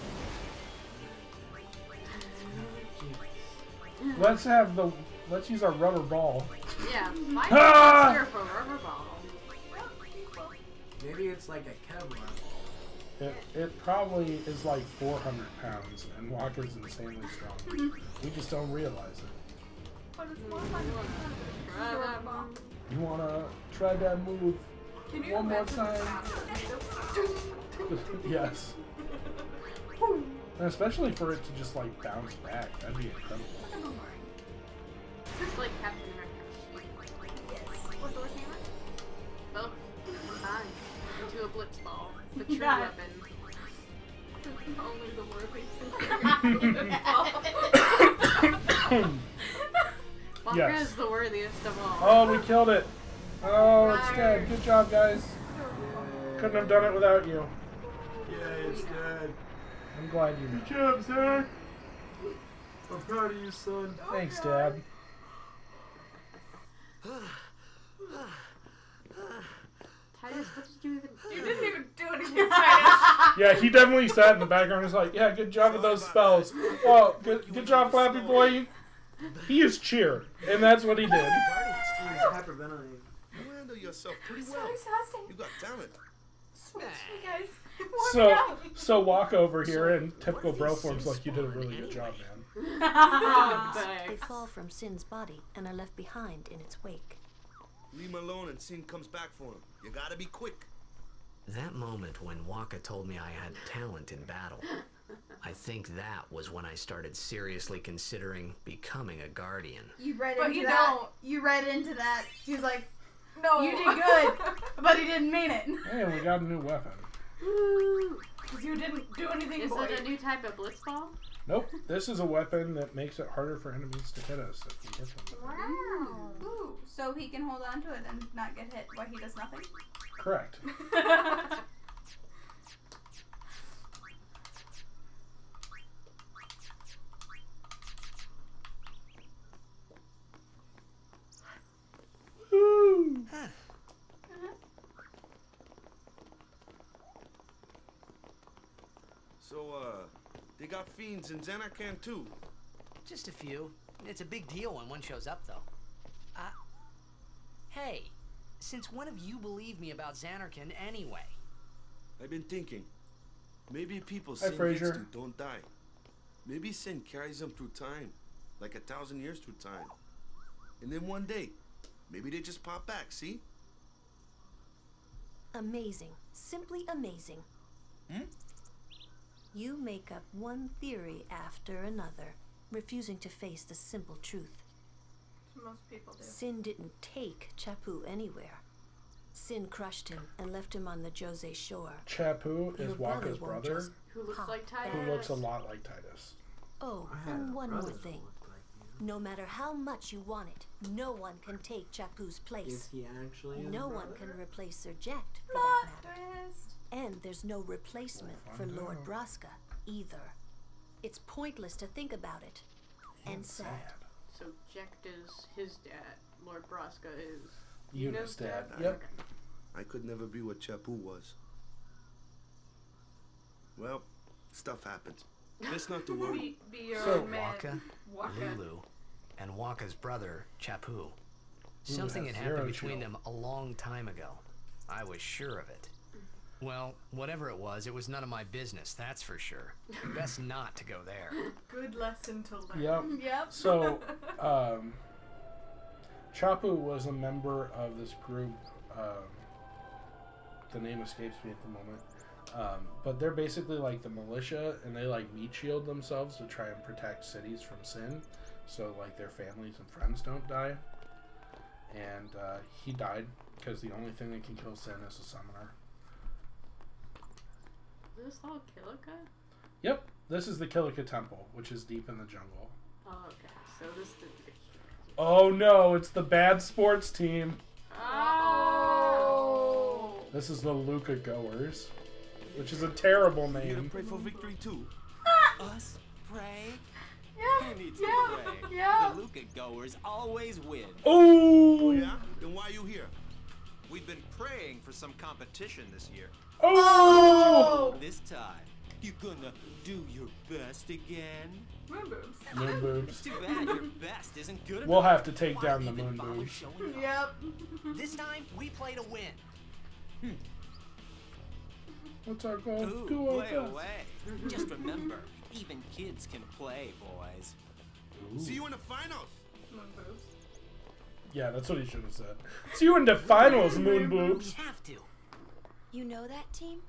Let's use our rubber ball.
Yeah, my
Ah!
monster for rubber ball.
Maybe it's like a Kevlar.
It probably is like 400 pounds, and Walker's insanely strong. We just don't realize it.
But it's more fun.
You wanna try that move
Can you
one more
imagine the
time?
sound?
Yes. And especially for it to just, like, bounce back. That'd be incredible.
It's like Captain America.
What door camera?
Both. Combined. Into a blitz ball. The true
Yeah.
weapon.
Only the worthy.
Walker
Yes.
is the worthiest of all.
Oh, we killed it. Oh, it's dead. Good job, guys. Couldn't have done it without you.
Yeah, it's dead.
I'm glad you
Good job, Zach. I'm proud of you, son.
Thanks, Dad.
Titus, what did you even do?
You didn't even do anything, Titus.
Yeah, he definitely sat in the background and was like, yeah, good job with those spells. Oh, good job, Flappy Boy. He used cheer, and that's what he did.
He was hyperventilating.
You handle yourself pretty well.
So exhausting.
You got talent.
Switch me, guys.
So walk over here in typical bro forms like you did a really good job, man.
They fall from Sin's body and are left behind in its wake.
Leave him alone and Sin comes back for him. You gotta be quick.
That moment when Waka told me I had talent in battle, I think that was when I started seriously considering becoming a guardian.
You read
But
into
you
that.
don't.
You read into that. He was like,
No.
you did good, but he didn't mean it.
Hey, we got a new weapon.
Because you didn't do anything
Is
for
it
it.
a new type of blitz ball?
Nope, this is a weapon that makes it harder for enemies to hit us if we hit them.
Wow. Ooh, so he can hold on to it and not get hit while he does nothing?
Correct. Woo!
So, they got fiends in Xanarkand too.
Just a few. It's a big deal when one shows up, though. Hey, since when have you believed me about Xanarkand anyway?
I've been thinking. Maybe people
Hi,
Sin gets
Fraser.
to don't die. Maybe Sin carries them through time, like 1,000 years through time. And then one day, maybe they just pop back, see?
Amazing. Simply amazing. You make up one theory after another, refusing to face the simple truth.
Most people do.
Sin didn't take Chapu anywhere. Sin crushed him and left him on the Jose shore.
Chapu
Your
is Waka's
won't
brother,
just
Who looks
pop
like
back.
Titus?
who looks a lot like Titus.
Oh,
I had
and one more
brothers who
thing.
looked like
No matter how much you want it, no one can take Chapu's
If
place.
he actually is
No one
brother.
can replace Sir Jekt, for
Plot
that matter.
twist.
And there's no replacement for Lord Braska, either. It's pointless to think about it. And sad.
So Jekt is his dad. Lord Braska is
Yuna's dad.
Okay.
Yep.
I could never be what Chapu was. Well, stuff happens. Best not to worry.
Be your
So,
own man.
Waka, Lulu, and Waka's brother, Chapu. Something had
has
happened
zero
between
chill.
them a long time ago. I was sure of it. Well, whatever it was none of my business, that's for sure. Best not to go there.
Good lesson to learn.
Yep.
Yep.
So, Chapu was a member of this group. The name escapes me at the moment. But they're basically like the militia, and they like meat shield themselves to try and protect cities from sin, so like their families and friends don't die. And he died because the only thing that can kill sin is a summoner.
Is this all Kilika?
Yep, this is the Kilika Temple, which is deep in the jungle.
Oh, okay. So this is
Oh no, it's the bad sports team.
Oh!
This is the Luca Goers, which is a terrible
You gonna
name.
pray for victory too?
Us pray?
Yeah.
Who needs
Yeah.
to pray?
Yeah.
The Luca goers always win.
Oh!
Oh yeah? Then why you here?
We've been praying for some competition this year.
Oh!
This time, you gonna do your best again?
Moon boobs.
Moon
It's
boobs.
too bad your best isn't good enough.
We'll have to take
Why
down the
even
moon
bother
boobs.
showing up?
Yep.
This time, we play to win.
What's our goal?
Ooh,
Do our
play
best.
away. Just remember, even kids can play, boys.
See you in the finals.
Moon boobs.
Yeah, that's what he should have said. See you in the finals, moon
We
boobs.
have to.
You know that team?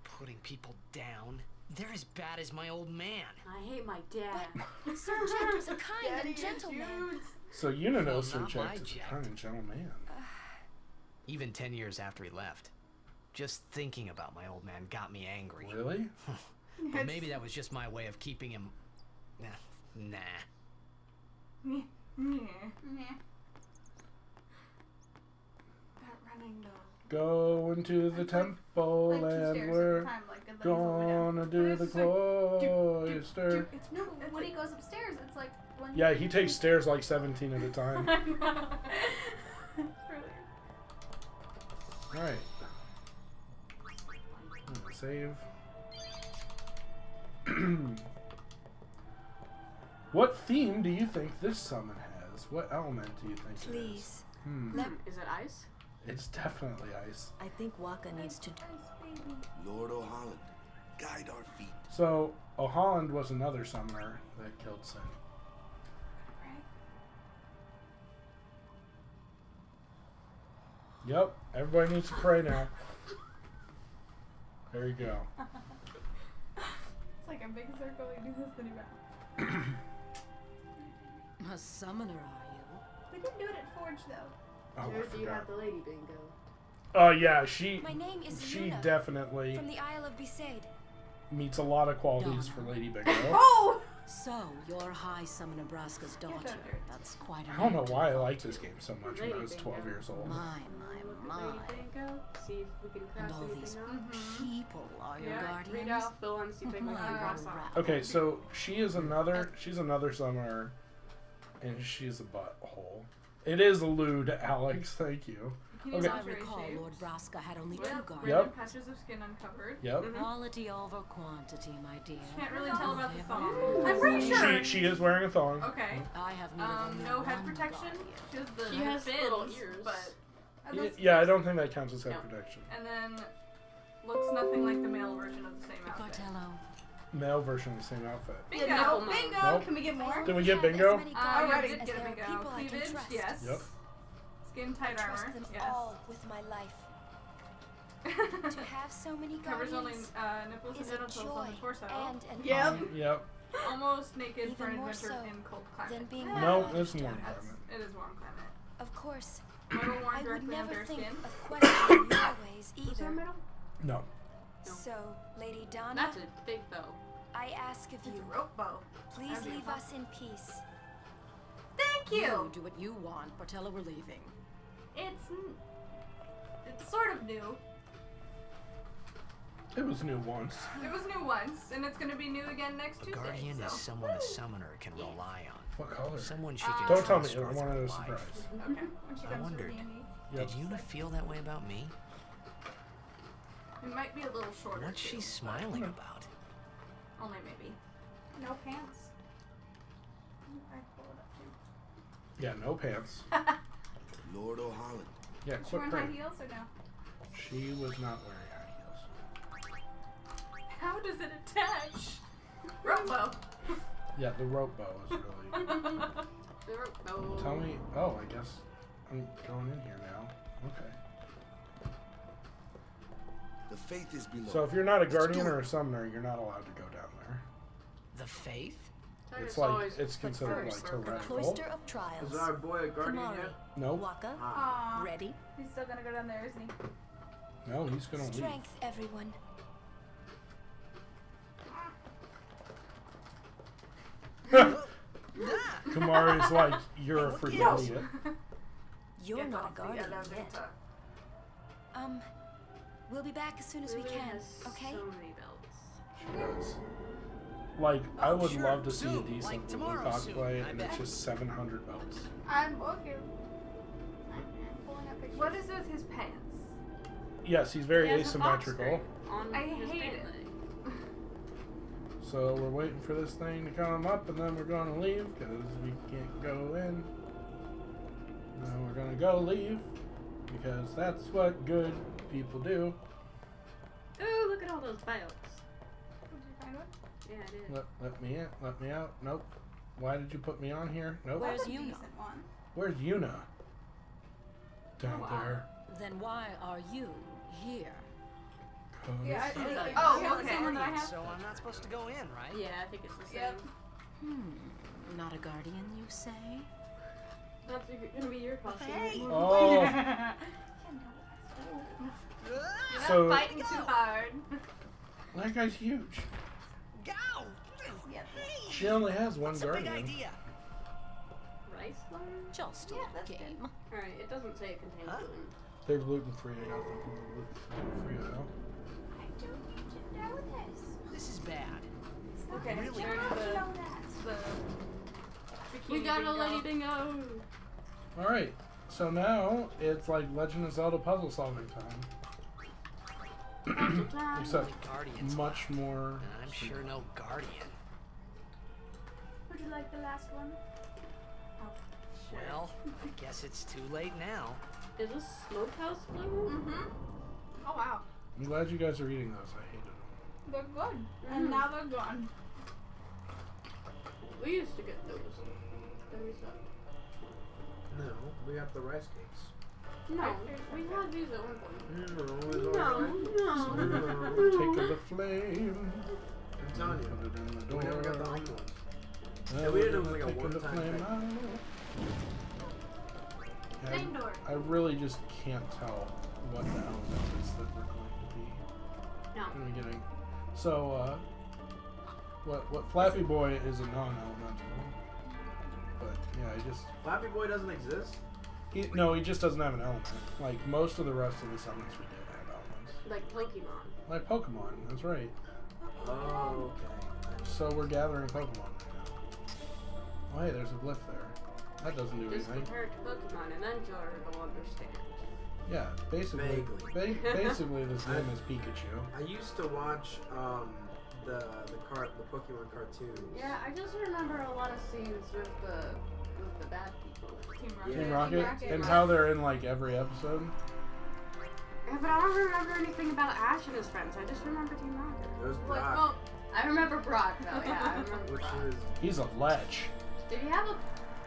Putting people down. They're as bad as my old man.
I hate my dad.
Sir Jekt was a kind
Daddy
and gentle
issues.
man.
So Yuna knows Sir
not my
Jekt is a
Jekt.
kind and gentle man.
Even 10 years after he left. Just thinking about my old man got me angry.
Really?
But maybe that was just my way of keeping him... Nah.
Meh.
Meh.
That running though.
Go into the temple
Like 2
and
stairs
we're
at a time, like and then he's all the way down.
gonna do
But
the
it's just like,
cloister.
It's
No, when he goes upstairs, it's like one.
Yeah, he takes stairs like 17 at a time.
I know. It's really.
Alright. I'm gonna save. What theme do you think this summon has? What element do you think it is?
Please.
Is it ice?
It's definitely ice.
I think Waka needs to.
Lord O'Holland, guide our feet.
So, O'Holland was another summoner that killed Sin. Yep, everybody needs to pray now. There you go.
It's like a big circle. You do this, then you bow.
A summoner, are
We didn't do it at Forge though.
Oh, I
Do you
forgot.
have the lady bingo?
Oh yeah, she
My name is
she
Yuna,
definitely
from the Isle of Besaid.
meets a lot of qualities for Lady Bingo.
Oh!
you? So, you're High Summoner Braska's daughter. That's quite
I
a
don't know
name to
why I
devote
liked
to.
this game so much when I was 12 years old.
My.
Lady bingo. See if we can
And
cross
all
anything
these
off.
people are your
Yeah,
guardians?
read off the one. See if we can cross off.
Okay, so she's another summoner, and she's a butthole. It is a lewd, Alex. Thank you.
Can
As
you
I
saturate
recall,
shapes?
Lord Braska had only two
Yep.
guardians.
Random patches of skin uncovered.
Yep.
Quality over quantity, my dear.
Can't really tell about the thong. I'm pretty sure.
She is wearing a thong.
Okay.
I have need of only
No head
one
protection.
guardian.
She has the
She has
fins,
little ears.
but
Yeah, I don't think that counts as head
No.
protection.
And then looks nothing like the male version of the same outfit.
Cartello.
Male version of the same outfit.
Bingo!
Nipple
Bingo!
mode.
Nope.
Can we get more?
Did we get bingo?
You
I
did get a bingo.
People I can
Cleavage,
trust.
yes.
Yep.
Skin tight
Trust
armor,
them
yes.
all with my life. To have so many
Covers only
guardians
nipples and
is a
genitals on
joy
the torso.
and an
Yep.
honor.
Yep.
Almost naked
Even
for an
more
adventure
so
in cold climate.
than being
No,
left
it's
on
warm
earth.
climate.
It is warm climate.
Of course,
Metal worn
I would
directly on
never
bare
think
skin.
of questioning your ways
Is there
either.
metal?
No.
So, Lady Donna,
That's a big bow.
I ask of
It's a
you,
rope bow.
please
That'd be
leave
fun.
us in peace.
Thank you.
Do what you want. Portella, we're leaving.
It's sort of new.
It was new once.
It was new once, and it's gonna be new again next Tuesday.
Guardian is someone a summoner can rely on.
What color?
Someone she can
Don't tell me.
trust
I
with
want
her
it a
life.
surprise.
Okay. When she
I
comes to
wondered,
D&D.
did Yuna feel that way about me?
It might be a little shorter.
What's she
too,
smiling
but
about?
Only maybe.
No pants. I pull it up too.
Yeah, no pants.
Lord O'Holland.
Yeah,
She
quit
wearing high
praying.
heels or no?
She was not wearing high heels.
How does it attach? Robo.
Yeah, the rope bow is really.
The rope.
Tell me. Oh, I guess I'm going in here now. Okay.
The faith is below.
So if you're not a
Let's
guardian
do
or
it.
a summoner, you're not allowed to go down there.
The faith?
It's like it's considered like tyrannical.
Cloister of Trials.
Is our boy a guardian
Kamari.
yet?
Nope.
Waka.
Aw.
Ready?
He's still gonna go down there, isn't he?
No, he's gonna leave.
Strength, everyone.
Kamari's like, you're a freaking idiot.
You're not a guardian yet.
We'll be back as soon as we
Lulu
can,
has
okay?
So many belts.
She does. Like, I
Oh,
would
sure,
love to see a
soon,
decent
like
Lulu
tomorrow soon,
cosplay,
I
and it's
bet.
just 700 belts.
I'm okay. I'm pulling up pictures.
What is with his pants?
Yes, he's very
He has a box
asymmetrical.
skirt on
I
his
hate
pant
it.
leg.
So we're waiting for this thing to come up, and then we're going to leave because we can't go in. Then we're going to go leave because that's what good people do.
Ooh, look at all those belts.
Did you find one?
Yeah, I did.
Let me in. Let me out. Nope. Why did you put me on here? Nope.
Where's
That's a
Yuna?
decent one.
Where's Yuna? Down there.
Then why are you here?
Yeah, I
Oh,
think
okay.
Oh,
you have the
okay.
same one that I have.
So I'm not supposed to go in, right?
Yeah, I think it's the same.
Yep.
Not a guardian, you say?
That's gonna be your costume.
Oh,
You're
So-
not fighting too hard.
that guy's huge.
Go!
Yep.
She only has one
That's a big
guardian.
idea.
Rice flour?
Just
Yeah, that's good.
game.
Alright, it doesn't say it contains
Huh?
gluten.
They're gluten free. I got fucking gluten free now.
I don't know this.
This is bad.
Okay,
Really?
there's
How do you
the,
know that?
the
We got a
bingo.
lady bingo!
All right. So now it's like Legend of Zelda puzzle solving time. Except
Guardians.
much more.
I'm sure no guardian.
Would you like the last one?
Well, I guess it's too late now.
Is this smokehouse flavor?
Mm-hmm. Oh wow.
I'm glad you guys are eating those. I hated them.
They're good. And now they're gone.
We used to get those. Then we stopped.
No, we got the rice cakes.
No, we had these at one point.
No, it was all right.
Take of the flame.
I'm telling you.
Put it in the
We never got the
door.
hot ones.
Yeah,
we did it like a
take of the
one-time
flame
thing.
out.
Flame door.
I really just can't tell what the element is that we're going to be
No.
in the beginning. So, what Flappy Boy is a non-elemental. But yeah,
Flappy Boy doesn't exist?
he just doesn't have an element. Like most of the rest of the summons we did have elements.
Like Pokemon.
Like Pokemon, that's right.
Oh, okay.
So we're gathering Pokemon right now. Oh hey, there's a glyph there. That doesn't do
Just
anything.
compare it to Pokemon and then you'll understand.
Yeah, basically,
Vaguely.
basically this name is Pikachu.
I used to watch the Pokemon cartoons.
Yeah, I just remember a lot of scenes with the bad people.
Team
Yeah.
Team Rocket, and how they're in like every episode.
Yeah, but I don't remember anything about Ash and his friends. I just remember Team Rocket.
It was
Like,
Brock,
well,
I remember Brock though. Yeah, I remember
which
Brock.
is
He's a lech.
Did he have a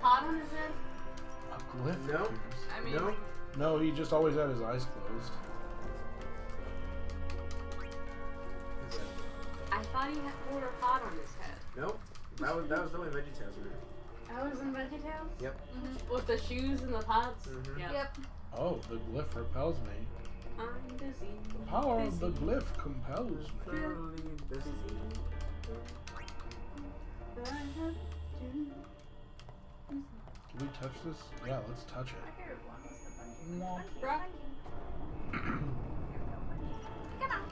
pot on his head?
A glyph.
No.
appears.
I mean,
no.
No, he just always had his eyes closed.
I thought he had wore a pot on his head.
Nope. That was the way VeggieTales were.
I was in VeggieTales?
Yep.
With the shoes and the pots?
Mhm.
Yep.
Yep.
Oh, the glyph repels me.
I'm busy.
The power of the glyph compels me.
Thoroughly busy.
Should we touch this? Yeah, let's touch it.
My favorite one was the bungee.
Mwah.
Come on.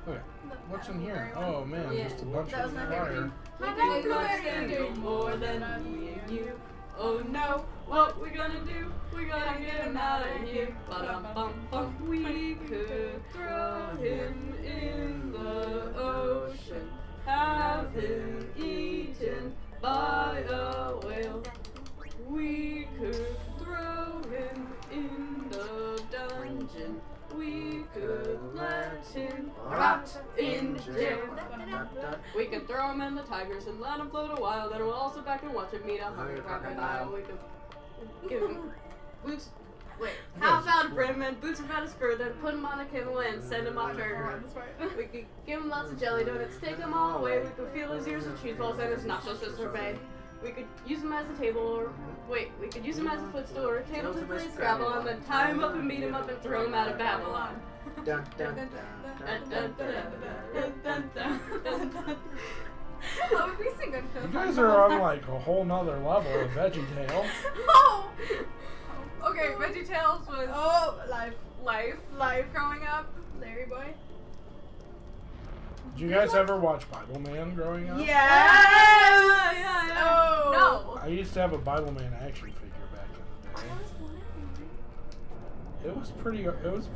Okay, what's in here? Oh man,
Yeah.
just a bunch
That
of
was my
fire.
We can do more than me and you. Oh no, what we gonna do? We gotta get him out of here. Ba-dum-bum-bum. We could throw him in the ocean, have him eaten by a whale. We could throw him in the dungeon. We could let him rot in jail. We could throw him in the tigers and let him float a while. Then we'll also back and watch him meet a hungry crocodile. We could give him boots. Wait, how about Brennan? Boots without his fur, then put him on a camel and send him off to her. We could give him lots of jelly donuts, take them all away. We could feel his ears with cheese balls and his nachos as sorbet. We could use him as a table, or wait, we could use him as a footstool or a table to play Scrabble and then tie him up and beat him up and throw him out of Babylon.
Dun, dun, dun,
Oh, we sing good
You guys are on like a whole nother level of VeggieTale.
Oh! Okay, VeggieTales was life growing up.
Larry boy.
Did you guys ever watch Bible Man growing up?
Yeah.
Oh.
No.
I used to have a Bible Man action figure back in the day. It was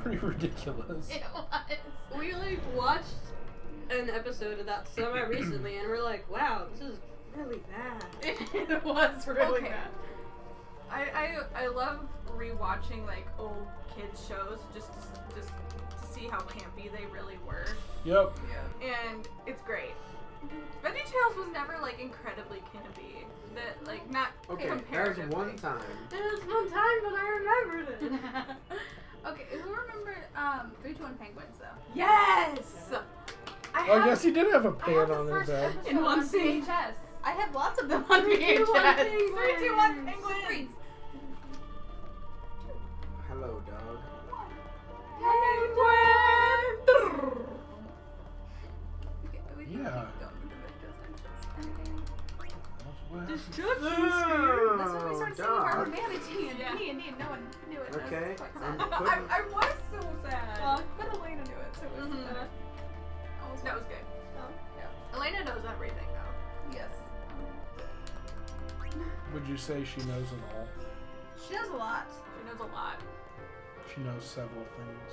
pretty ridiculous.
It was.
We like watched an episode of that semi recently, and we're like, wow, this is really bad.
It was really
Okay.
bad.
I love rewatching like old kids shows just to see how campy they really were.
Yep.
And it's great. VeggieTales was never like incredibly campy. That like not
Okay,
comparatively.
there's one time.
There was one time, but I remembered it.
Okay, who remembered 321 Penguins though?
Yes.
I guess he did have a pan on his head.
In one scene.
VHS. I have lots of them on VHS.
321 Penguins.
Hello, dog.
Yeah.
Destruction
That's when we started singing
dog.
Harvard Vanity and D&D and no one knew it.
Okay.
That was quite
And
sad.
put-
I was so sad.
But Elena knew it, so it was
That was good.
yeah.
Elena knows everything though.
Yes.
Would you say she knows it all?
She knows a lot.
She knows a lot.
She knows several things.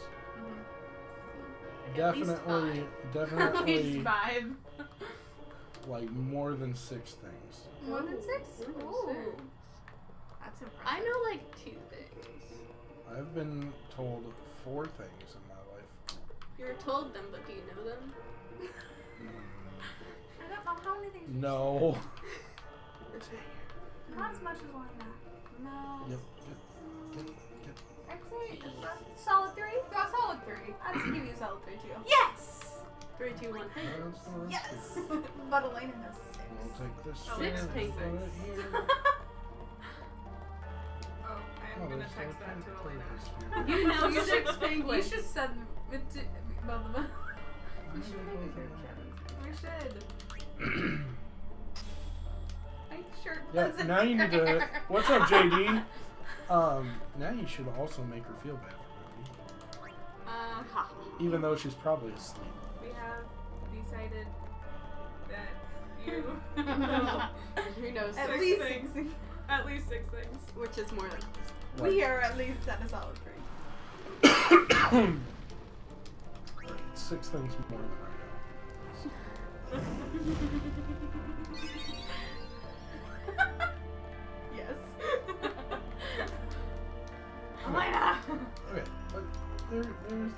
At least
Definitely,
At least 5.
like more than 6 things.
More than 6?
Ooh.
That's impressive.
I know like 2 things.
I've been told 4 things in my life.
You were told them, but do you know them?
I don't know how many things.
No.
Not as much as Elena. No.
Yep.
I'd say it's a solid 3. Yeah, solid 3. I'd give you a solid 3 too.
Yes.
3, 2, 1.
Yes. But Elena knows 6.
We'll take this
6
here,
penguins.
throw it here.
Oh, I'm
Oh,
gonna
there's
text
no
that to
penguins
Elena.
here.
You know 6
You
penguins.
should send it to both of us.
We should make a group chat.
We should.
I'm sure it
Yeah,
doesn't
now you need to.
matter.
What's up, JD? Now you should also make her feel bad for me, even though she's probably asleep.
We have decided that you
Who knows?
At
6
least
things.
6.
At least 6 things.
Which is more than
We are at least at a solid 3.
6 things more than I know.
Yes.
Elena!
Okay, but there's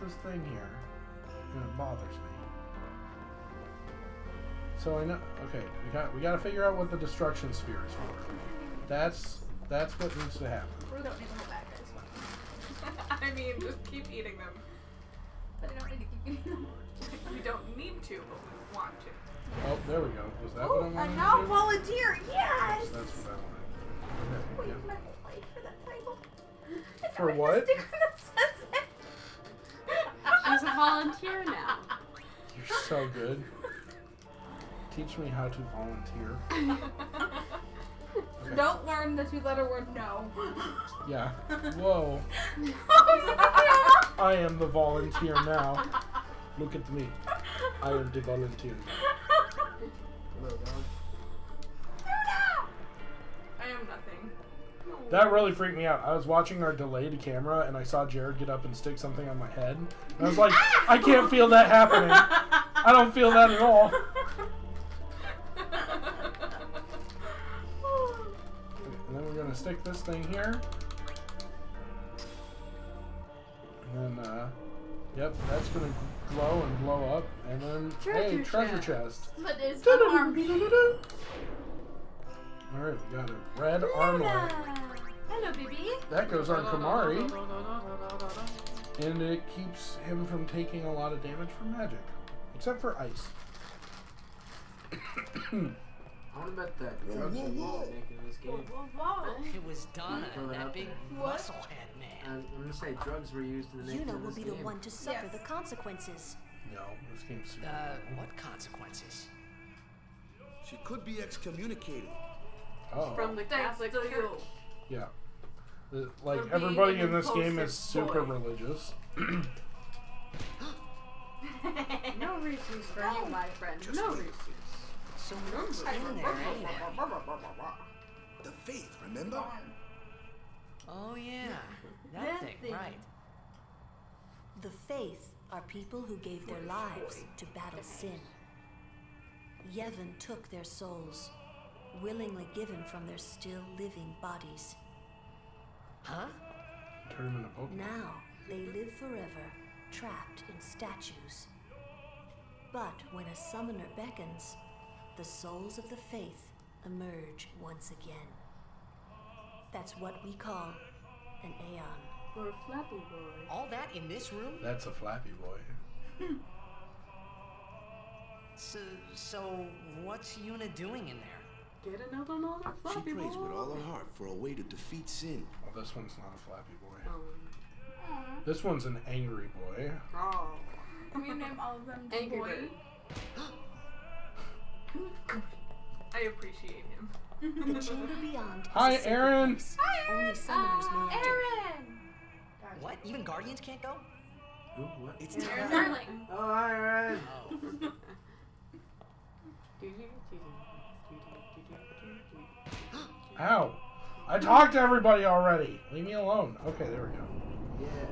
this thing here, and it bothers me. So I know. Okay, we got to figure out what the destruction sphere is for. That's what needs to happen.
We don't need to hold back, guys.
I mean, just keep eating them.
But I don't need to keep eating them.
You don't need to, but we want to.
Oh, there we go. Was that
Oh,
what I
a
wanted
now
to do?
volunteer! Yes!
That's what I wanted. Okay,
Wait, my whole life for that title.
For what?
Sticker that says it.
She's a volunteer now.
You're so good. Teach me how to volunteer. Okay. Okay.
Don't learn the 2-letter word no.
Yeah. Whoa. I am the volunteer now. Look at me. I am the volunteer.
Hello, dog.
I am nothing.
That really freaked me out. I was watching our delayed camera and I saw Jared get up and stick something on my head. And I was like, I can't feel that happening. I don't feel that at all. And then we're going to stick this thing here. And then, yep, that's going to glow and blow up. And then, hey, treasure chest.
But it's unarmed.
Alright, we got a red armor.
Hello, baby.
That goes on Kamari. And it keeps him from taking a lot of damage from magic. Except for ice.
I want to bet that drugs are used to making this game.
It was Donna,
Throw that
that
out
big
there.
musclehead man.
I'm gonna say drugs were used in the making
Yuna
of
will
this
be the
game.
one to suffer the consequences.
No, this game's super.
What consequences?
She could be excommunicated.
Oh.
From the Catholic Church.
Yeah. Like,
For being
everybody
an
in this game
impulsive
is super
boy.
religious.
No reasons for you, my friend. No reasons.
So what's in there anyway?
The faith, remember?
Oh yeah, that thing, right.
The Faith are people who gave their lives to battle sin. Yevon took their souls, willingly given from their still living bodies.
Huh?
Turn him into Pokemon.
Now they live forever, trapped in statues. But when a summoner beckons, the souls of the Faith emerge once again. That's what we call an Aeon.
Or Flappy Boy.
All that in this room?
That's a Flappy Boy.
So what's Yuna doing in there?
Get another
She
Flappy Boy.
prays with all her heart for a way to defeat sin.
Well, this one's not a Flappy Boy.
Oh.
This one's an Angry Boy.
Oh.
Can you name all of them
Angry
boy?
Bird.
I appreciate him.
The chamber beyond is
Hi,
a sacred
Aaron.
place. Only summoners may enter.
Aaron!
What? Even Guardians can't go?
Ooh, what?
It's
Aaron
time.
Darling.
Oh, hi, Aaron.
Ow. I talked to everybody already. Leave me alone. Okay, there we go.
Yeah.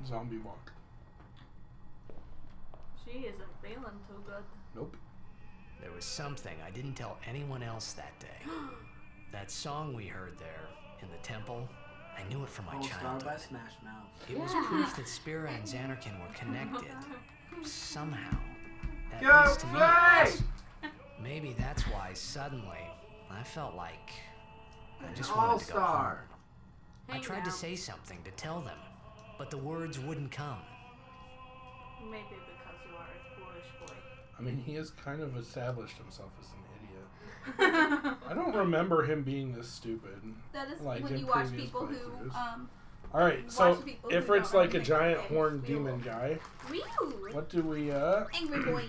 Zombie walk.
She isn't feeling too good.
Nope.
There was something I didn't tell anyone else that day. That song we heard there in the temple, I knew it from my
All Star
childhood.
by Smash Mouth.
It was proof that Spira and Xanarkin were connected. Somehow. At
Go
least to me.
play!
it was. Maybe that's why suddenly I felt like I just wanted to go home.
All-Star.
I
Hang
tried to
down.
say something to tell them, but the words wouldn't come.
Maybe because you are a foolish boy.
I mean, he has kind of established himself as an idiot. I don't remember him being this stupid.
That is
like
when
in
you watch
previous
people who,
playthroughs. Alright, so
watch people who
Ifrit's
don't
like a
make
giant
things
horned
feel
demon guy.
Whew!
What do we,
Angry boy.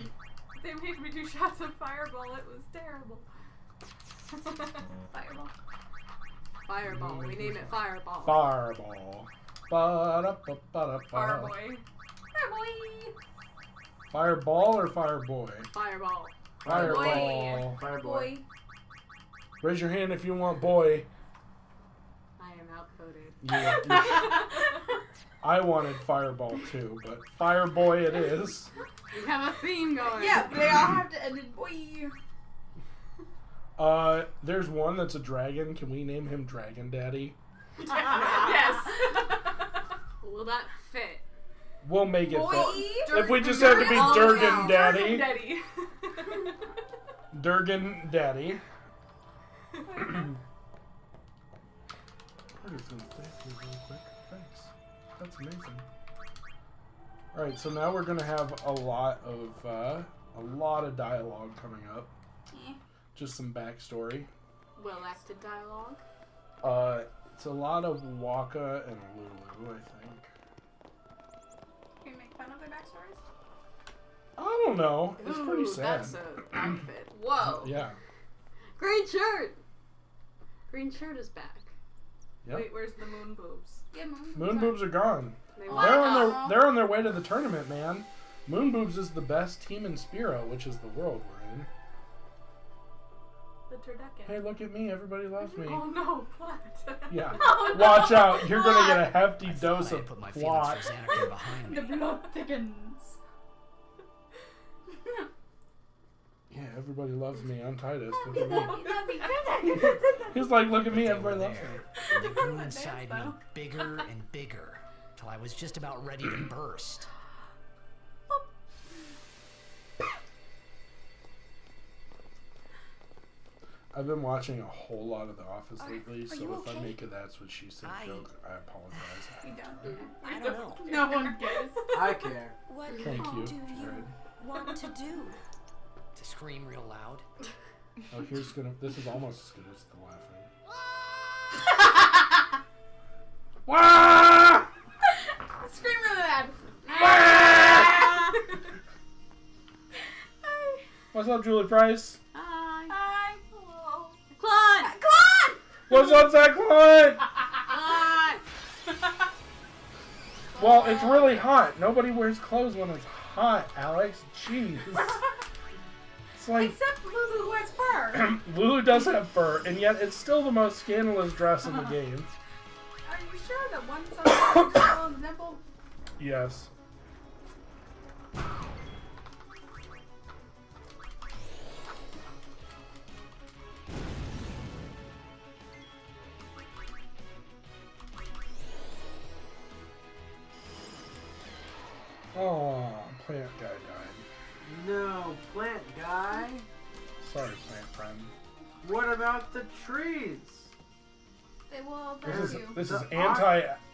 They made me do shots of fireball. It was terrible.
Fireball.
Fireball. We name it Fireball.
Fireball. Ba-da-ba-ba-da-ba.
Fireboy.
Fireboy!
Fireball or Fireboy?
Fireball.
Fireball.
Fireboy.
Boy.
Raise your hand if you want boy.
I am outvoted.
I wanted Fireball too, but Fireboy it is.
We have a theme going.
Yeah, they all have to end in boy.
There's one that's a dragon. Can we name him Dragon Daddy?
Yes.
Will that fit?
We'll make it
Boy.
fit. If we just have to be Durgan Daddy.
Daddy.
Durgan Daddy. Thank you really quick. Thanks. That's amazing. Alright, so now we're gonna have a lot of dialogue coming up.
Eh.
Just some backstory.
Well-acted dialogue.
It's a lot of Waka and Lulu, I think.
Can you make fun of their backstories?
I don't know. It's pretty
Ooh,
sad.
That's an outfit. Whoa.
Yeah.
Green shirt. Green shirt is back.
Yep.
Wait, where's the moon boobs?
Yeah,
Moon boobs are gone.
They
They're on their way to the tournament, man. Moon boobs is the best team in Spiro, which is the world we're in.
The turducken.
Hey, look at me. Everybody loves me.
Oh no, plot.
Yeah.
Oh, no.
Watch out. You're going to get a hefty dose
I
of
put my
plot.
feelings for Xanarkin behind me.
The blood thickens.
Yeah, everybody loves me. I'm Titus. Look at me.
Love me.
He's like, look at me.
They
Everybody
were
loves me.
there, and they grew inside me bigger and bigger, till I was just about ready to burst.
I've been watching a whole lot of The Office lately,
are
so
you
if I
okay?
make a That's What She Said joke, I apologize.
We don't.
I don't know.
No one cares.
I care.
What
Thank you.
do you
Jared.
want to do?
To scream real loud.
Oh, this is almost as good as the laughing. Wah!
Scream really loud.
What's up, Julie Price?
Hi.
Hi. Hello.
Claude.
Claude!
What's up, Zach Klein?
Hi.
Well, it's really hot. Nobody wears clothes when it's hot, Alex. Jeez. It's like
Except Lulu wears fur.
Lulu does have fur, and yet it's still the most scandalous dress in the game.
Are you sure that one side is still on the nipple?
Yes. Oh, plant guy died.
No, plant guy.
Sorry, plant friend.
What about the trees?
They will
This
burn
is
you.
this is
The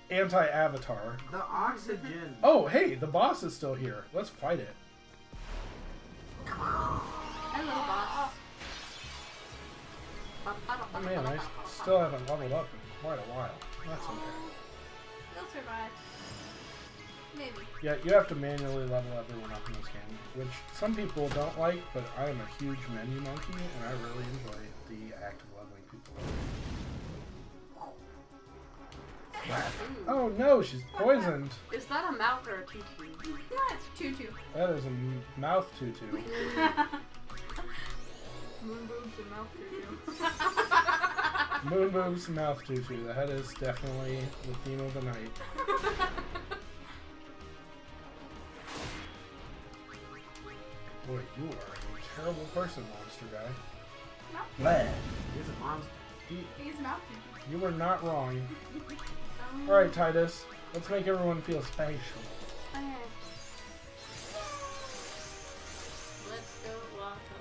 anti-Avatar.
The oxygen.
Oh, hey, the boss is still here. Let's fight it.
Hello, boss.
Oh man, I still haven't leveled up in quite a while. That's okay.
You'll survive. Maybe.
Yeah, you have to manually level everyone up in this game, which some people don't like, but I am a huge menu monkey, and I really enjoy the act of leveling people up. Oh no, she's poisoned.
Is that a mouth or a tutu?
Yeah, it's tutu.
That is a mouth tutu.
Moon boobs and mouth tutu.
Moon boobs, mouth tutu. That is definitely the theme of the night. Boy, you are a terrible person, monster guy.
No.
Bleh.
He's a monster.
He's not tutu.
You were not wrong. Alright, Titus. Let's make everyone feel special.
Okay. Let's go, Waka,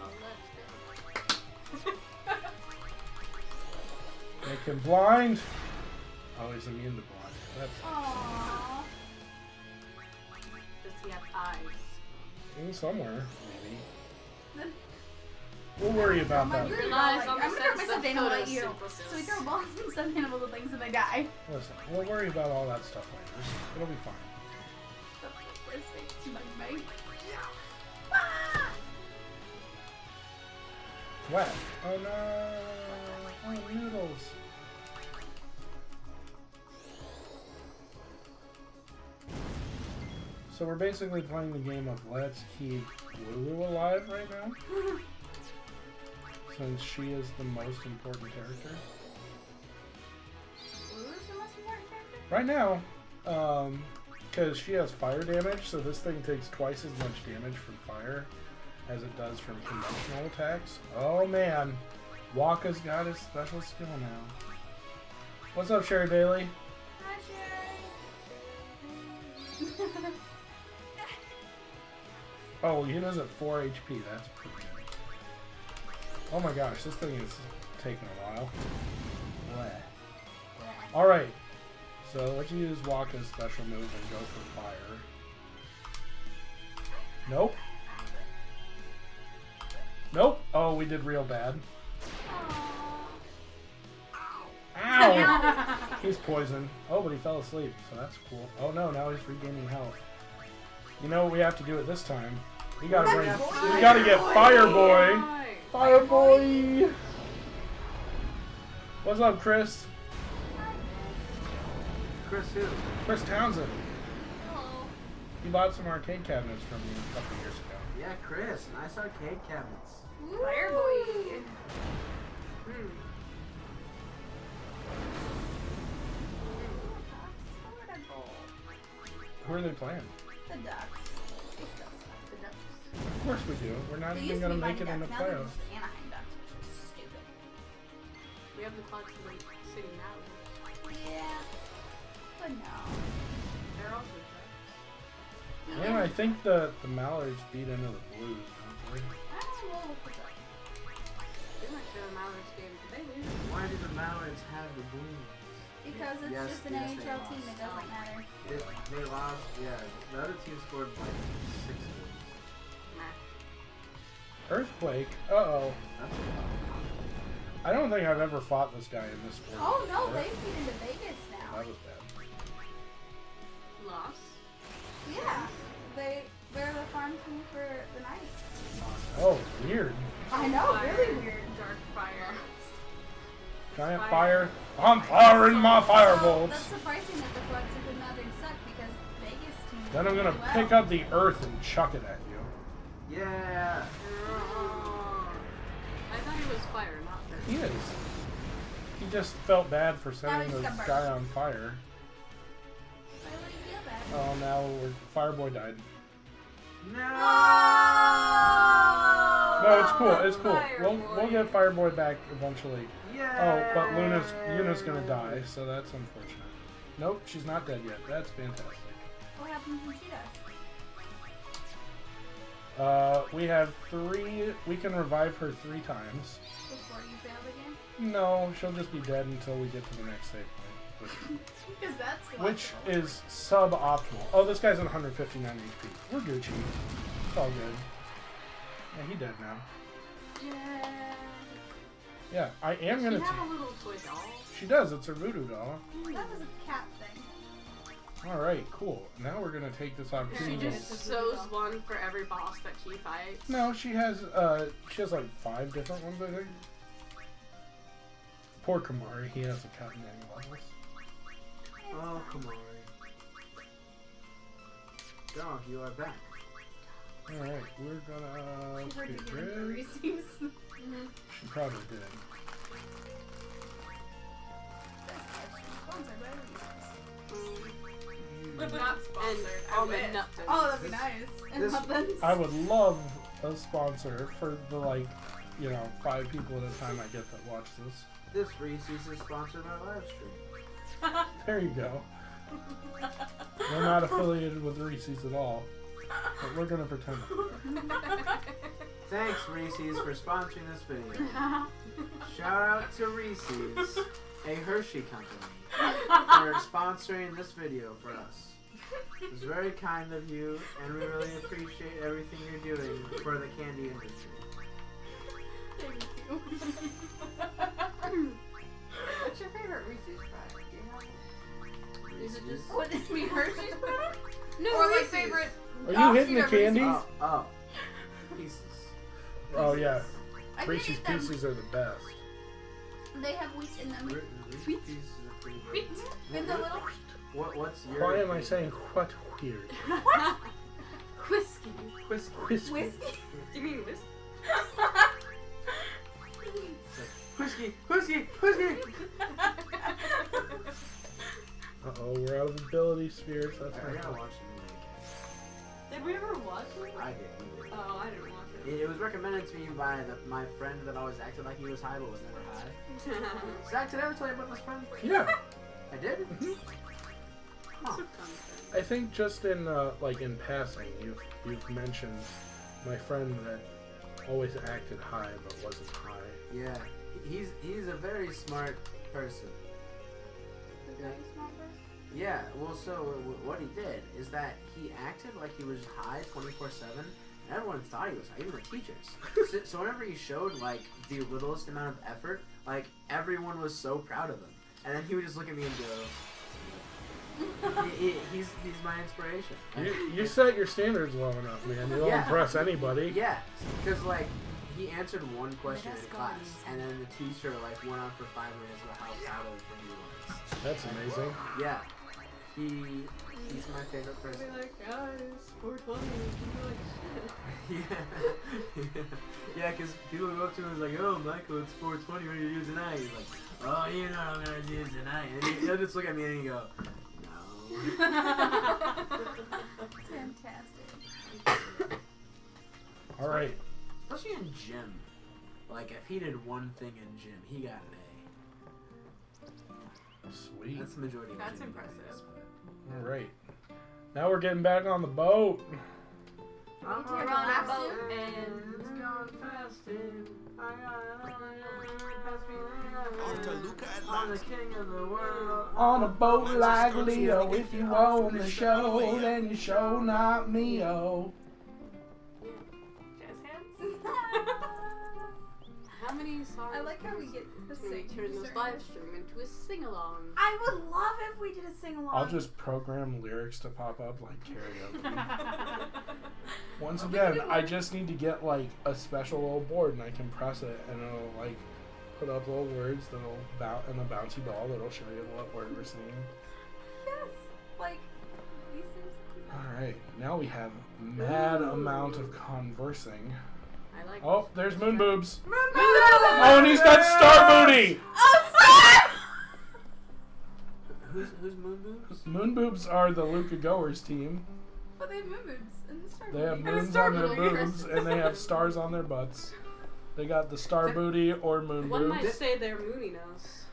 let's go.
Make him blind. Oh, he's immune to blind. That's
Aww.
Does he have eyes?
in somewhere, maybe. We'll worry about that.
Your lies on the
I'm gonna throw
sense
myself
of
down and let you.
photosynthesis.
So we throw balls and stuff animals and things and they die.
Listen, we'll worry about all that stuff later. It'll be fine. Wet. Oh no! Oh, noodles. So we're basically playing the game of let's keep Lulu alive right now. Since she is the most important character.
Lulu's the most important character?
Right now, because she has fire damage, so this thing takes twice as much damage from fire as it does from conventional attacks. Oh man, Waka's got his special skill now. What's up, Sherry Bailey?
Hi, Sherry.
Oh, he does at 4 HP. That's pretty good. Oh my gosh, this thing is taking a while. Alright, so let's use Waka's special move and go for fire. Nope. Nope. Oh, we did real bad. Ow! He's poisoned. Oh, but he fell asleep, so that's cool. Oh no, now he's regaining health. You know what we have to do at this time? We gotta get Fireboy. Fireboy. What's up, Chris?
Chris who?
Chris Townsend.
Hello.
He bought some arcade cabinets from me a couple years ago.
Yeah, Chris. Nice arcade cabinets.
Fireboy.
Who are they playing?
The Ducks. The Ducks.
Of course we do. We're not
They
even
used to
gonna
be
make it
Mighty
in the
Ducks. Now they're
playoffs.
just the Anaheim Ducks, which is stupid.
We have the Cleveland City Mallards.
Yeah. But no.
They're also Ducks.
Yeah, I think the Mallards beat into the Blues, don't they?
We'll look this up.
They might show the Mallards game. Did they lose?
Why did the Mallards have the Blues?
Because it's
Yes,
just an
yes, they
NHL
lost.
team, it doesn't matter.
They lost. Yeah, the other team scored like 6 goals.
Earthquake? Uh-oh.
That's a lot.
I don't think I've ever fought this guy in this sport.
Oh no,
before.
they've been into Vegas now.
That was bad.
Lost.
Yeah. They're the farm team for the Knights.
Oh, weird.
I know, really weird.
Dark fire.
Giant fire. I'm firing my firebolts.
That's surprising that the Floods have been nothing suck because Vegas team.
Then I'm gonna
really well.
pick up the earth and chuck it at you.
Yeah.
I thought he was fire, not earth.
He is. He just felt bad for sending
he's
the
got
guy
burned.
on fire.
Why would he feel bad?
Oh, now Fireboy died.
No.
No, it's cool. It's cool. We'll get Fireboy back eventually.
Yeah.
Oh, but Luna's gonna die, so that's unfortunate. Nope, she's not dead yet. That's fantastic.
What happens when she dies?
We have 3. We can revive her 3 times.
Before you fail again?
No, she'll just be dead until we get to the next save point.
Because that's
Which is suboptimal. Oh, this guy's at 159 HP. We're Gucci. It's all good. Yeah, he dead now.
Yeah.
Yeah, I am
Does
gonna.
she have a little toy doll?
She does. It's her voodoo doll.
That was a cat thing.
All right, cool. Now we're gonna take this
She
opportunity.
just sews one for every boss that she fights.
No, she has like 5 different ones, I think. Poor Kamari, he hasn't gotten any levels.
Oh, come on. Dog, you are back.
All right, we're gonna
She heard you
get
getting the
rid.
Reese's.
She probably did.
Not sponsored.
And
I
almond
wish.
nut.
Oh, that'd be nice. And
this-
muffins.
I would love a sponsor for the 5 people at a time I get that watch this.
This Reese's is sponsored by Livestream.
There you go. We're not affiliated with Reese's at all, but we're gonna pretend.
Thanks, Reese's, for sponsoring this video. Shout out to Reese's, a Hershey company, for sponsoring this video for us. It's very kind of you, and we really appreciate everything you're doing for the candy industry.
Thank you. What's your favorite Reese's product? Do you have one? Is it just what is me Hershey's product?
No,
or my
Reese's.
favorite?
Are you hitting the
Reese's.
candies?
Oh, pieces.
Oh yeah,
I can
Reese's
eat them.
Pieces are the best.
They have wheat in them.
Reese's pieces are pretty good.
Wheat in the little.
What's your?
Why am I saying what weird?
What?
Whiskey.
Whiskey.
Whiskey.
Do you mean whiskey?
Whiskey.
Uh-oh, we're out of ability spirits. That's
I
not
gotta
good.
watch the movie.
Did we ever watch it?
I did.
Oh, I didn't watch it.
It was recommended to me by my friend that always acted like he was high but was never high. Zach, did I ever tell you about this friend?
Yeah.
I did? Huh.
I think just in in passing, you've mentioned my friend that always acted high but wasn't high.
Yeah. He's a very smart person. Yeah, well, so what he did is that he acted like he was high 24/7, and everyone thought he was high, even the teachers. So whenever he showed, the littlest amount of effort, everyone was so proud of him. And then he would just look at me and go... he's my inspiration.
You set your standards low enough, man. You don't impress anybody.
Yeah, because like he answered one question in class, and then the teacher like went on for 5 minutes about how proud of him he was.
That's amazing.
Yeah, he's my favorite person.
I'll be like, guys, 420.
Yeah, because people go up to him and like, oh, Michael, it's 420. What are you doing tonight? He's like, oh, you know what I'm gonna do tonight. And he'll just look at me and he go, no.
Fantastic.
All right.
Especially in gym. Like, if he did one thing in gym, he got an A.
Sweet.
That's the majority of
That's
gym
impressive.
guys, but-
All right. Now we're getting back on the boat.
I'm
We're on a boat
and it's going fast and
Off to Luca at
I'm the
last.
king of the world.
On a boat like Leo, if you own the show, then you show not me-o.
Jazz hands.
How many songs?
I like how we get to
can we
sing.
turn this live stream into a sing-along?
I would love if we did a sing along.
I'll just program lyrics to pop up like karaoke. Once again, I just need to get like a special little board and I can press it and it'll like put up little words that'll and a bouncy ball that'll show you what word we're singing.
Yes, like these
Alright, now we have mad amount of conversing.
I like
Oh, there's Moon Boobs.
Moon
Oh, and he's got Star Booty!
Who's Moon Boobs?
Moon Boobs are the Luca Goers team.
But they have moon boobs and the star
They have
booty.
moons on their boobs and they have stars on their butts. They got the Star Booty or Moon
One
Boobs.
might say they're moony nose.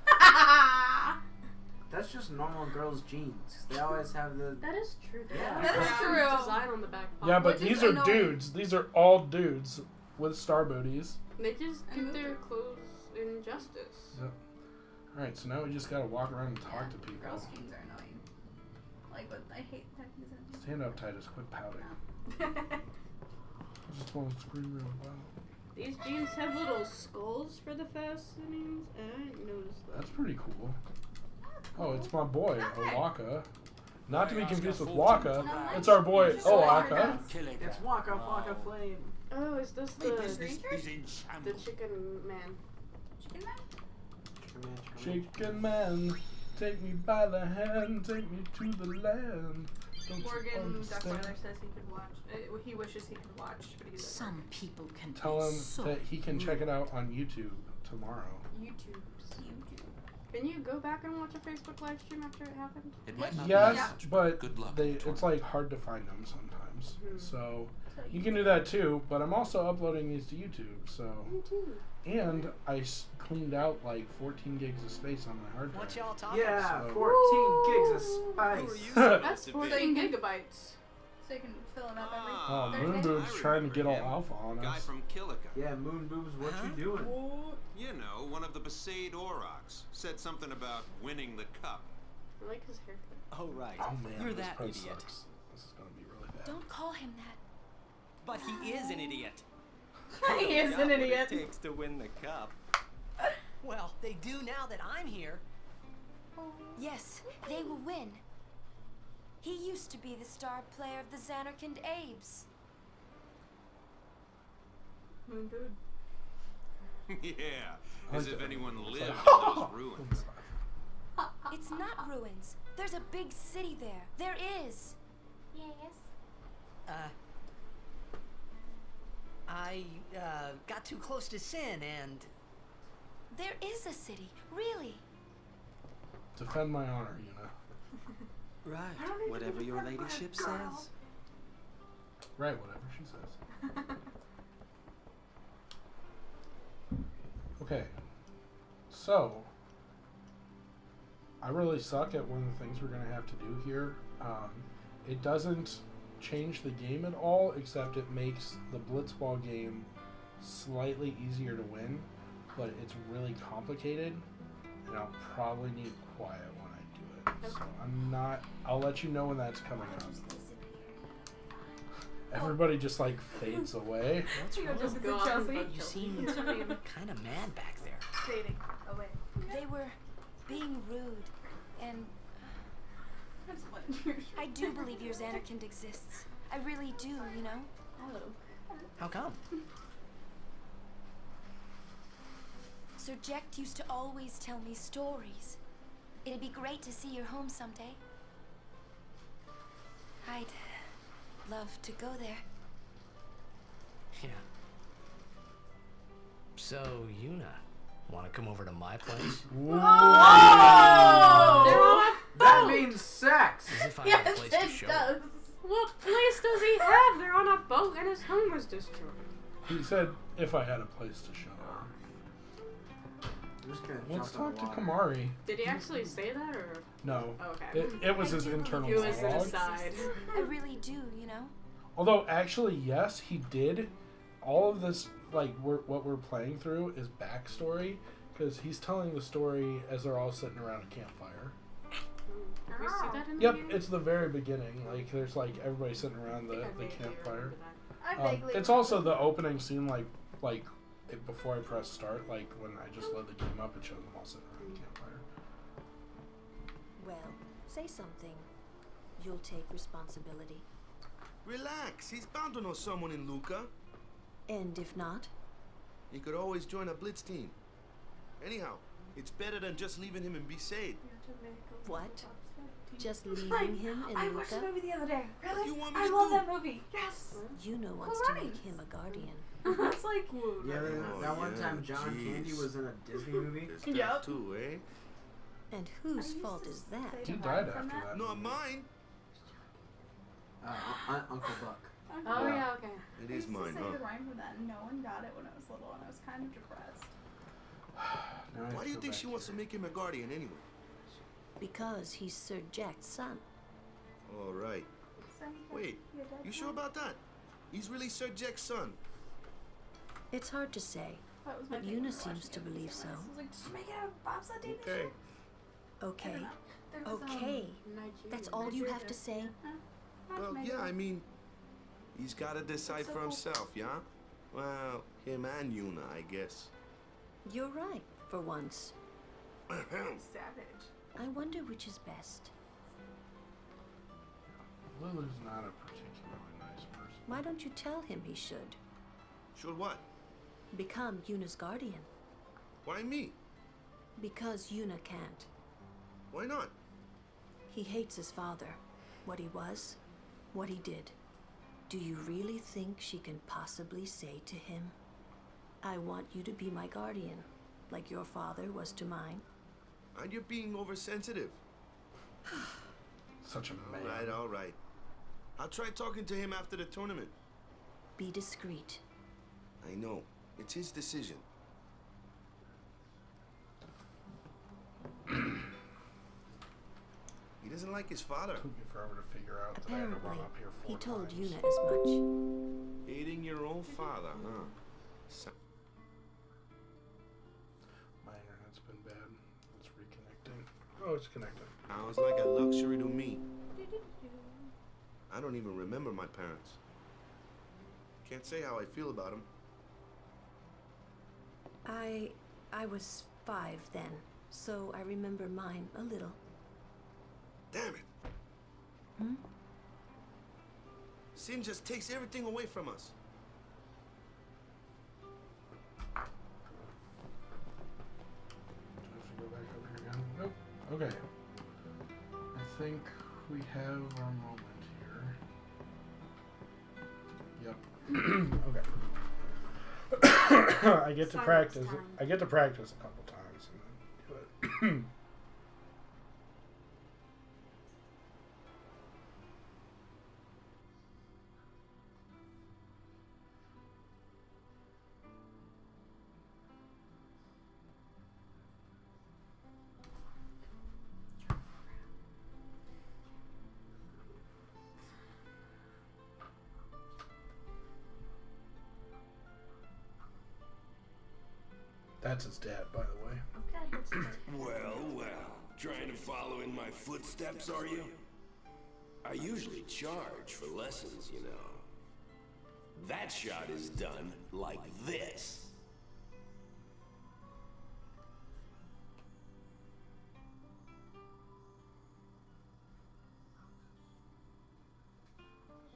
That's just normal girls' jeans. They always have the.
That is true.
Yeah.
That is true.
Design on the back pocket.
Yeah, but
Which is
these are
annoying.
dudes. These are all dudes with Star Booties.
They just
And
get their
they're-
clothes in justice.
Yep. Alright, so now we just gotta walk around and talk to people.
Girls' jeans are annoying. Like, but I hate that design.
Stand up, Titus. Quit pouting. I just want to scream real loud.
These jeans have little skulls for the fastenings, and I didn't notice that.
That's pretty cool. Oh, it's my boy,
Okay.
Owaka. Not to be confused with
full
Waka.
team.
It's our boy,
It's just like
Owaka.
Killing
It's Waka Flocka Flame.
Oh, is this
Hey,
the
business is in
the
shambles.
chicken man?
Chicken man?
Chicken man, take me by the hand, take me to the land. Don't you
Morgan
understand?
Duckweather says he could watch. He wishes he could watch, but he's
Some people can
Tell
be
him
so
that he can check it out on YouTube tomorrow.
YouTube.
Can you go back and watch a Facebook live stream after it happened?
It might not
Yes,
be such
but
good luck.
it's like hard to find them sometimes.
Mhm.
So you can do that too. But I'm also uploading these to YouTube. So
Me too.
and I cleaned out like 14 gigs of space on my hard drive.
What y'all talking?
Yeah,
So-
14 gigs of
Who
spice.
are you
That's
supposed to
14
be?
gigabytes.
So you can fill it up every
Oh,
Thursday.
Moon Boob's trying to get all alpha on
Guy
us.
from Kilika.
Yeah, Moon Boobs, what you doing?
You know, one of the Besaid Aurochs. Said something about winning the cup.
I like his haircut.
Oh, right.
Oh man,
You're
this
that
part
idiot.
sucks. This is gonna be really bad.
Don't call him that.
But he is an idiot.
He is
Got
an
what
idiot.
It takes to win the cup.
Well, they do now that I'm here.
Yes, they will win. He used to be the star player of the Xanarkand Abes.
Moon Boob.
Yeah, as if anyone lived in
like-
those ruins.
It's not ruins. There's a big city there. There is.
Yes.
I got too close to Sin and
There is a city, really.
Defend my honor, Yuna.
Right.
I don't need to
Whatever
be
your
defended by a
ladyship
girl.
says.
Right, whatever she says. Okay. So, I really suck at one of the things we're going to have to do here. It doesn't change the game at all, except it makes the Blitzball game slightly easier to win, but it's really complicated, and I'll probably need quiet when I do it. So I'll let you know when that's coming up. Everybody just like fades away.
what's
You're
wrong?
just
Go on,
Chelsea.
but
You seem kind of mad back there.
Fading away.
They were being rude and
That's what.
I do believe your Xanarkand exists. I really do, you know?
Hello.
How come?
Sir Jecht used to always tell me stories. It'd be great to see your home someday. I'd love to go there.
Yeah. So, Yuna, want to come over to my place?
Whoa!
They're on a
That
boat!
means sex!
As if I
Yes,
had a place to
it
show.
does.
What place does he have? They're on a boat and his home was destroyed.
He said, if I had a place to show her.
I'm just gonna
Let's
jump in
talk
the
to
water.
Kamari.
Did he actually say that or?
No.
Oh, okay.
It was his internal
It was an
monologue.
aside.
I really do, you know?
Although, actually, yes, he did. All of this, like, what we're playing through is backstory, because he's telling the story as they're all sitting around a campfire.
Did we see that in the
Yep,
beginning?
it's the very beginning. Like, there's, like, everybody sitting around the
vaguely
campfire.
I vaguely
It's also the opening scene, like before I press start, like, when I just load the game up, it shows them all sitting around the campfire.
Well, say something. You'll take responsibility.
Relax. He's bound to know someone in Luca.
And if not?
He could always join a blitz team. Anyhow, it's better than just leaving him in Besaid.
What? Just leaving him in
I
Luca?
watched the movie the other day. Really?
You want me
I
to
love
do?
that movie. Yes.
Yuna wants to make him a guardian.
It's like,
Yeah,
Oh,
that one
yeah,
time John
jeez.
Candy was in a Disney movie.
There's that
Yep.
too, eh?
And whose fault is that?
He died after that.
Not mine.
Uncle Buck.
Oh
Yeah.
yeah, okay.
It
I
is
used
mine,
to say
huh?
the rhyme for that, and no one got it when I was little, and I was kind of depressed.
Now I
Why do you
feel
think
back
she wants to
here.
make him a guardian anyway?
Because he's Sir Jecht's son.
All right. Wait, you sure about that? He's really Sir Jecht's son.
It's hard to say,
That was my
but
thing when
Yuna
we watched
seems
it
to
the other
believe
day.
so.
I was like, just make it a bobsled TV
Okay.
show.
Okay.
There was,
Okay. That's all you have to say?
Well, yeah, I mean, he's got to decide for himself, yeah? Well, him and Yuna, I guess.
You're right, for once.
Savage.
I wonder which is best.
Lulu's not a particularly nice person.
Why don't you tell him he should?
Should what?
Become Yuna's guardian.
Why me?
Because Yuna can't.
Why not?
He hates his father. What he was, what he did. Do you really think she can possibly say to him, I want you to be my guardian, like your father was to mine?
And you're being oversensitive.
Such a man.
All right, all right. I'll try talking to him after the tournament.
Be discreet.
I know. It's his decision. He doesn't like his father.
Took me forever to figure out that I had to
Apparently,
run up here
he
4
told
times.
Yuna as much.
Hating your own father, huh?
My internet's been bad. It's reconnecting. Oh, it's connected.
Sounds like a luxury to me. I don't even remember my parents. Can't say how I feel about them.
I was 5 then, so I remember mine a little.
Damn it.
Hmm?
Sin just takes everything away from us.
Do I have to go back over here again? Nope. Okay. I think we have our moment here. Yep. Okay. I get to
Silence
practice.
time.
I get to practice a couple times and then do it. That's his dad, by the way.
Well, well. Trying to follow in my footsteps, are you? I usually charge for lessons, you know. That shot is done like this.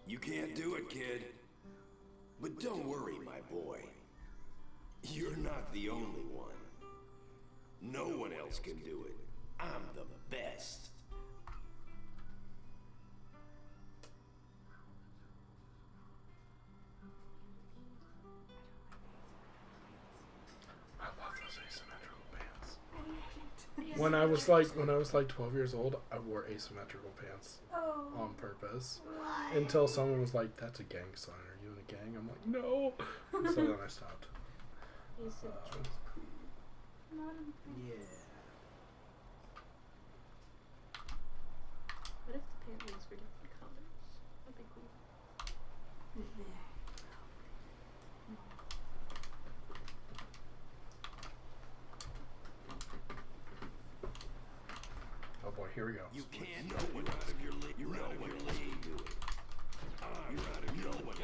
You can't do it, kid. But don't worry, my boy. You're not the only one. No one else can do it. I'm the best.
I love those asymmetrical pants. When I was like 12 years old, I wore asymmetrical pants on purpose.
Why?
Until someone was like, "That's a gang sign. Are you in a gang?" I'm like, "No." So then I stopped.
Yeah.
What if the panties were different colors? That'd be cool.
Oh boy, here we go.
You can't. No one out of your league. You're out of your league. Do it. You're out of your league.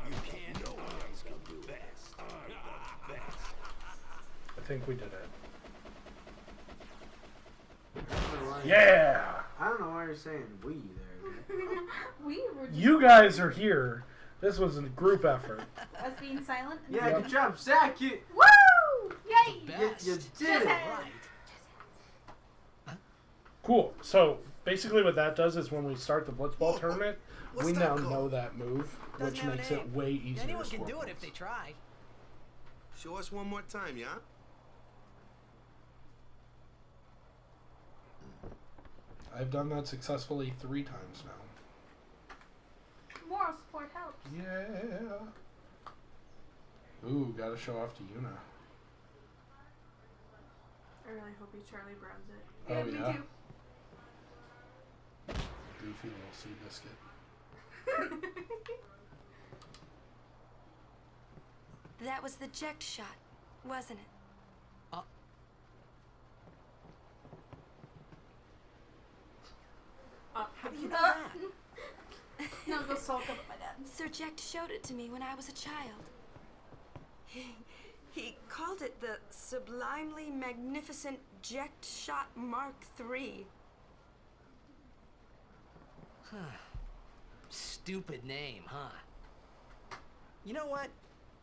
You can't. No one else can do it. I'm the best.
I think we did it.
I don't know why
Yeah!
I don't know why you're saying we there.
We were just
You guys are here. This was a group effort.
us being silent. And
Yeah, good job, Zach. You
Woo! Yay!
you did it.
Cool. So basically, what that does is when we start the Blitzball tournament, we now know that move, which makes it way easier.
Anyone
to
can
score
do it
points.
if they try.
Show us one more time, yeah?
I've done that successfully 3 times now.
Moral support helps.
Yeah. Ooh, gotta show off to Yuna.
I really hope he Charlie Browns it.
Oh,
Me
yeah?
too.
Goofy little sea biscuit.
That was the eject shot, wasn't it?
How do you know that?
No, go sulk up at my dad.
Sir Ject showed it to me when I was a child. He called it the Sublimely Magnificent Ject Shot Mark III.
Stupid name, huh? You know what?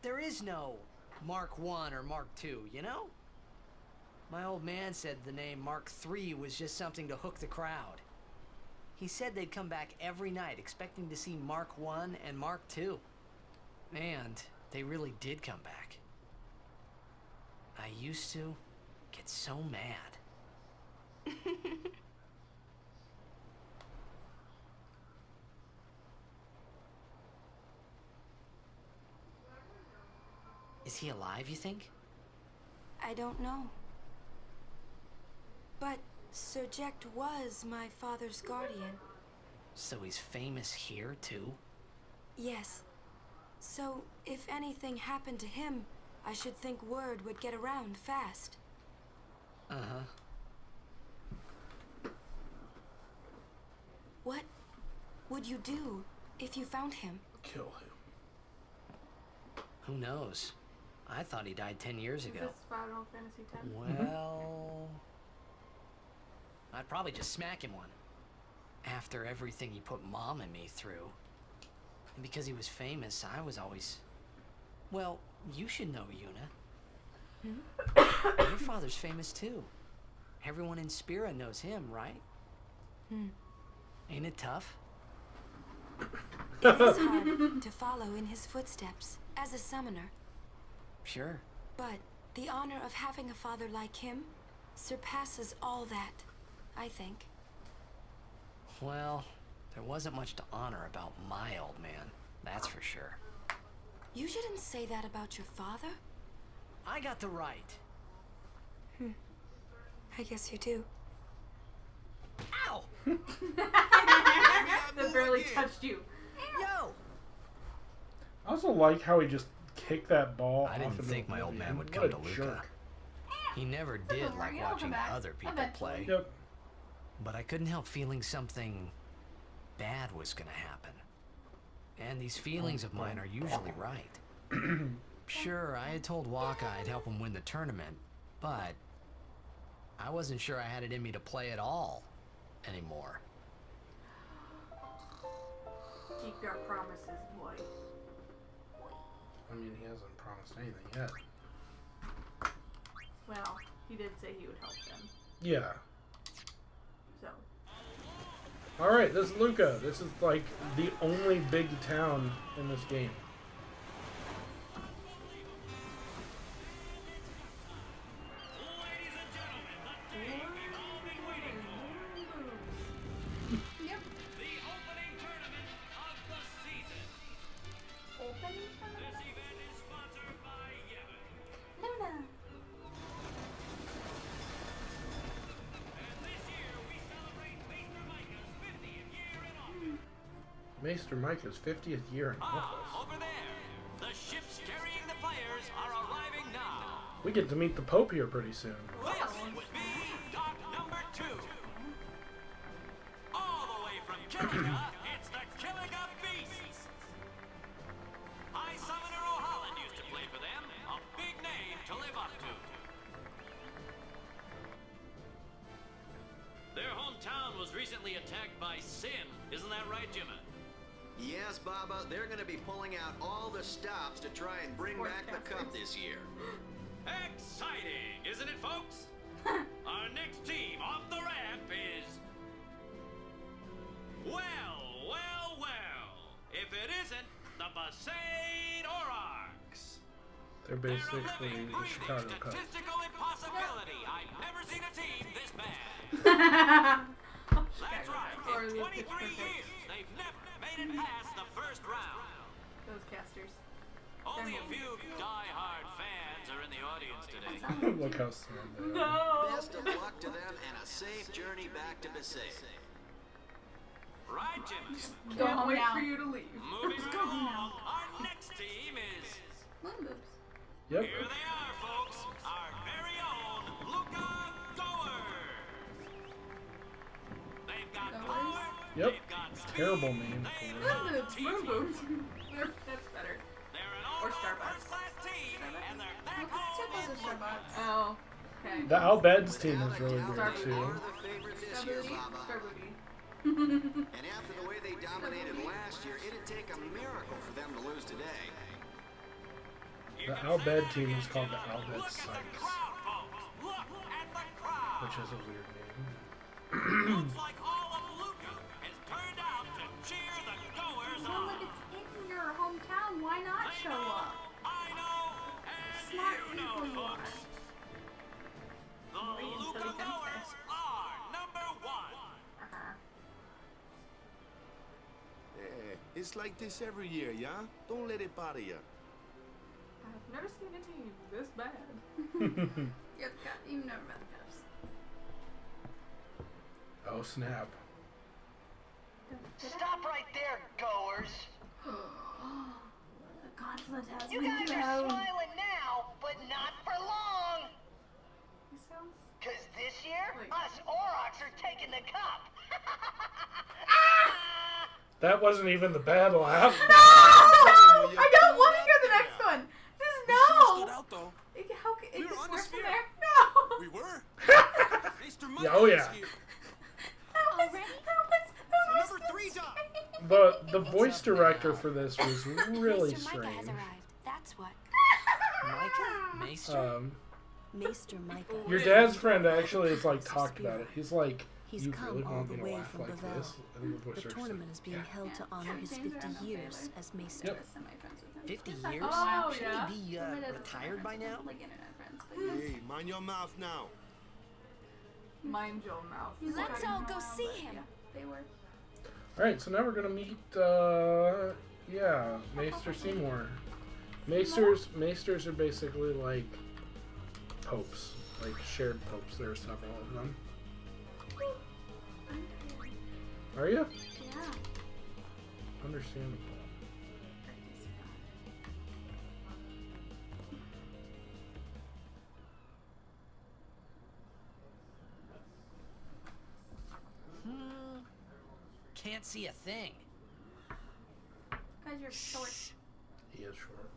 There is no Mark 1 or Mark 2, you know? My old man said the name Mark 3 was just something to hook the crowd. He said they'd come back every night expecting to see Mark 1 and Mark 2. And they really did come back. I used to get so mad. Is he alive, you think?
I don't know. But Sir Ject was my father's guardian.
So he's famous here, too?
Yes. So, if anything happened to him, I should think word would get around fast.
Uh-huh.
What would you do if you found him?
Kill him.
Who knows? I thought he died 10 years
Is
ago.
this Final Fantasy X?
Well... I'd probably just smack him one. After everything he put Mom and me through. And because he was famous, I was always... Well, you should know, Yuna. Your father's famous too. Everyone in Spira knows him, right? Ain't it tough?
It is hard to follow in his footsteps as a summoner.
Sure.
But the honor of having a father like him surpasses all that, I think.
Well, there wasn't much to honor about my old man, that's for sure.
You shouldn't say that about your father.
I got the right.
I guess you do.
Ow!
That barely touched you.
Yo!
I also like how he just kicked that ball.
I didn't think my old man would come to Luca. He never did like watching other people play.
Yep.
But I couldn't help feeling something bad was gonna happen. And these feelings of mine are usually right. Sure, I had told Waka I'd help him win the tournament, but I wasn't sure I had it in me to play at all anymore.
Keep your promises, boy.
I mean, he hasn't promised anything yet.
Well, he did say he would help them.
Yeah.
So.
Alright, this is Luca. This is like the only big town in this game.
Yep. Opening tournament? Luna.
Maester Micah's 50th year in office.
Over there, the ships carrying the players are arriving now.
We get to meet the Pope here pretty soon.
This would be dock number 2. All the way from Kilika, it's the Kilika Beasts. High Summoner O'Holland used to play for them, a big name to live up to. Their hometown was recently attacked by Sin, isn't that right, Jimmy?
Yes, Baba, they're going to be pulling out all the stops to try and bring back the cup this year.
Exciting, isn't it, folks? Our next team off the ramp is... Well. If it isn't, the Besaid Aurochs.
They're basically the Chicago Cubs.
Statistical impossibility. I've never seen a team this bad. That's right.
Or
In
the
23
Pittsburgh
years, they've never made it past the first round.
Those casters.
Only a few die-hard fans are in the audience today.
Look how sad they are.
No.
Best of luck to them and a safe journey back to Besaid.
Right, Jimmy?
Can't wait for you to leave.
Moving right along, our next team is...
Moon boobs.
Yep.
Here they are, folks. Our very own Luca Goers. They've got power.
Yep.
They've got speed.
Terrible name for it.
Moon boobs. Moon boobs. That's better.
They're an
Or
all-around
Starbucks.
first-class team, and they're back
Look, it's
home
two
in
Starbucks.
Oh. Okay.
The Al Bed's team is really good
They
too.
are the favorite this year, Baba.
Star booty.
And after the way they dominated last year, it'd take a miracle for them to lose today.
You
The
can
Al
say
Bed
that
team
again,
is called the
Jimmy.
Al Bed
Look at the
Sykes,
crowd, folks. Look at the crowd.
which is a weird name.
Looks like all of Luca has turned out to cheer the Goers
Well,
on.
look, it's in your hometown. Why not show up?
I know, and
Smart
you know,
people you are.
folks. The Luca Goers are number 1.
It's like this every year, yeah? Don't let it bother you.
I've never seen a team this bad.
You've never met the Cubs.
Oh snap.
Stop right there, goers.
The gauntlet has
You
been
guys are
thrown.
smiling now, but not for long.
He sounds
Cause this year,
Wait.
us Aurochs are taking the cup.
That wasn't even the bad laugh.
No! I don't want to hear the next one. Just no.
Stood out though.
How can
We
it
were
gets
on the
worse from
sphere.
there? No.
We were. Mr.
Yeah, oh yeah.
That was
Number 3 dock.
The voice director for this was really
Mr. Micah has
strange.
arrived. That's what.
Micah? Maester?
Maester Micah.
Your dad's friend actually has like talked about it. He's like,
He's
you
come
really
all
want
the
me to
way
laugh
from
like
Bevelle.
this? And the voice
The
director
tournament
said,
is being held to honor his 50 years as Maester.
Yep.
50
Just like,
years?
oh,
Shouldn't
yeah.
he be retired by now?
Like internet friends, but yes.
Hey, mind your mouth now.
mind your mouth.
Let's all go see him.
They were.
Alright, so now we're gonna meet, Maester Seymour. Maesters are basically like popes, like shared popes. There are several of them. Are you?
Yeah.
Understandable.
Can't see a thing.
Guys, you're short.
He is short.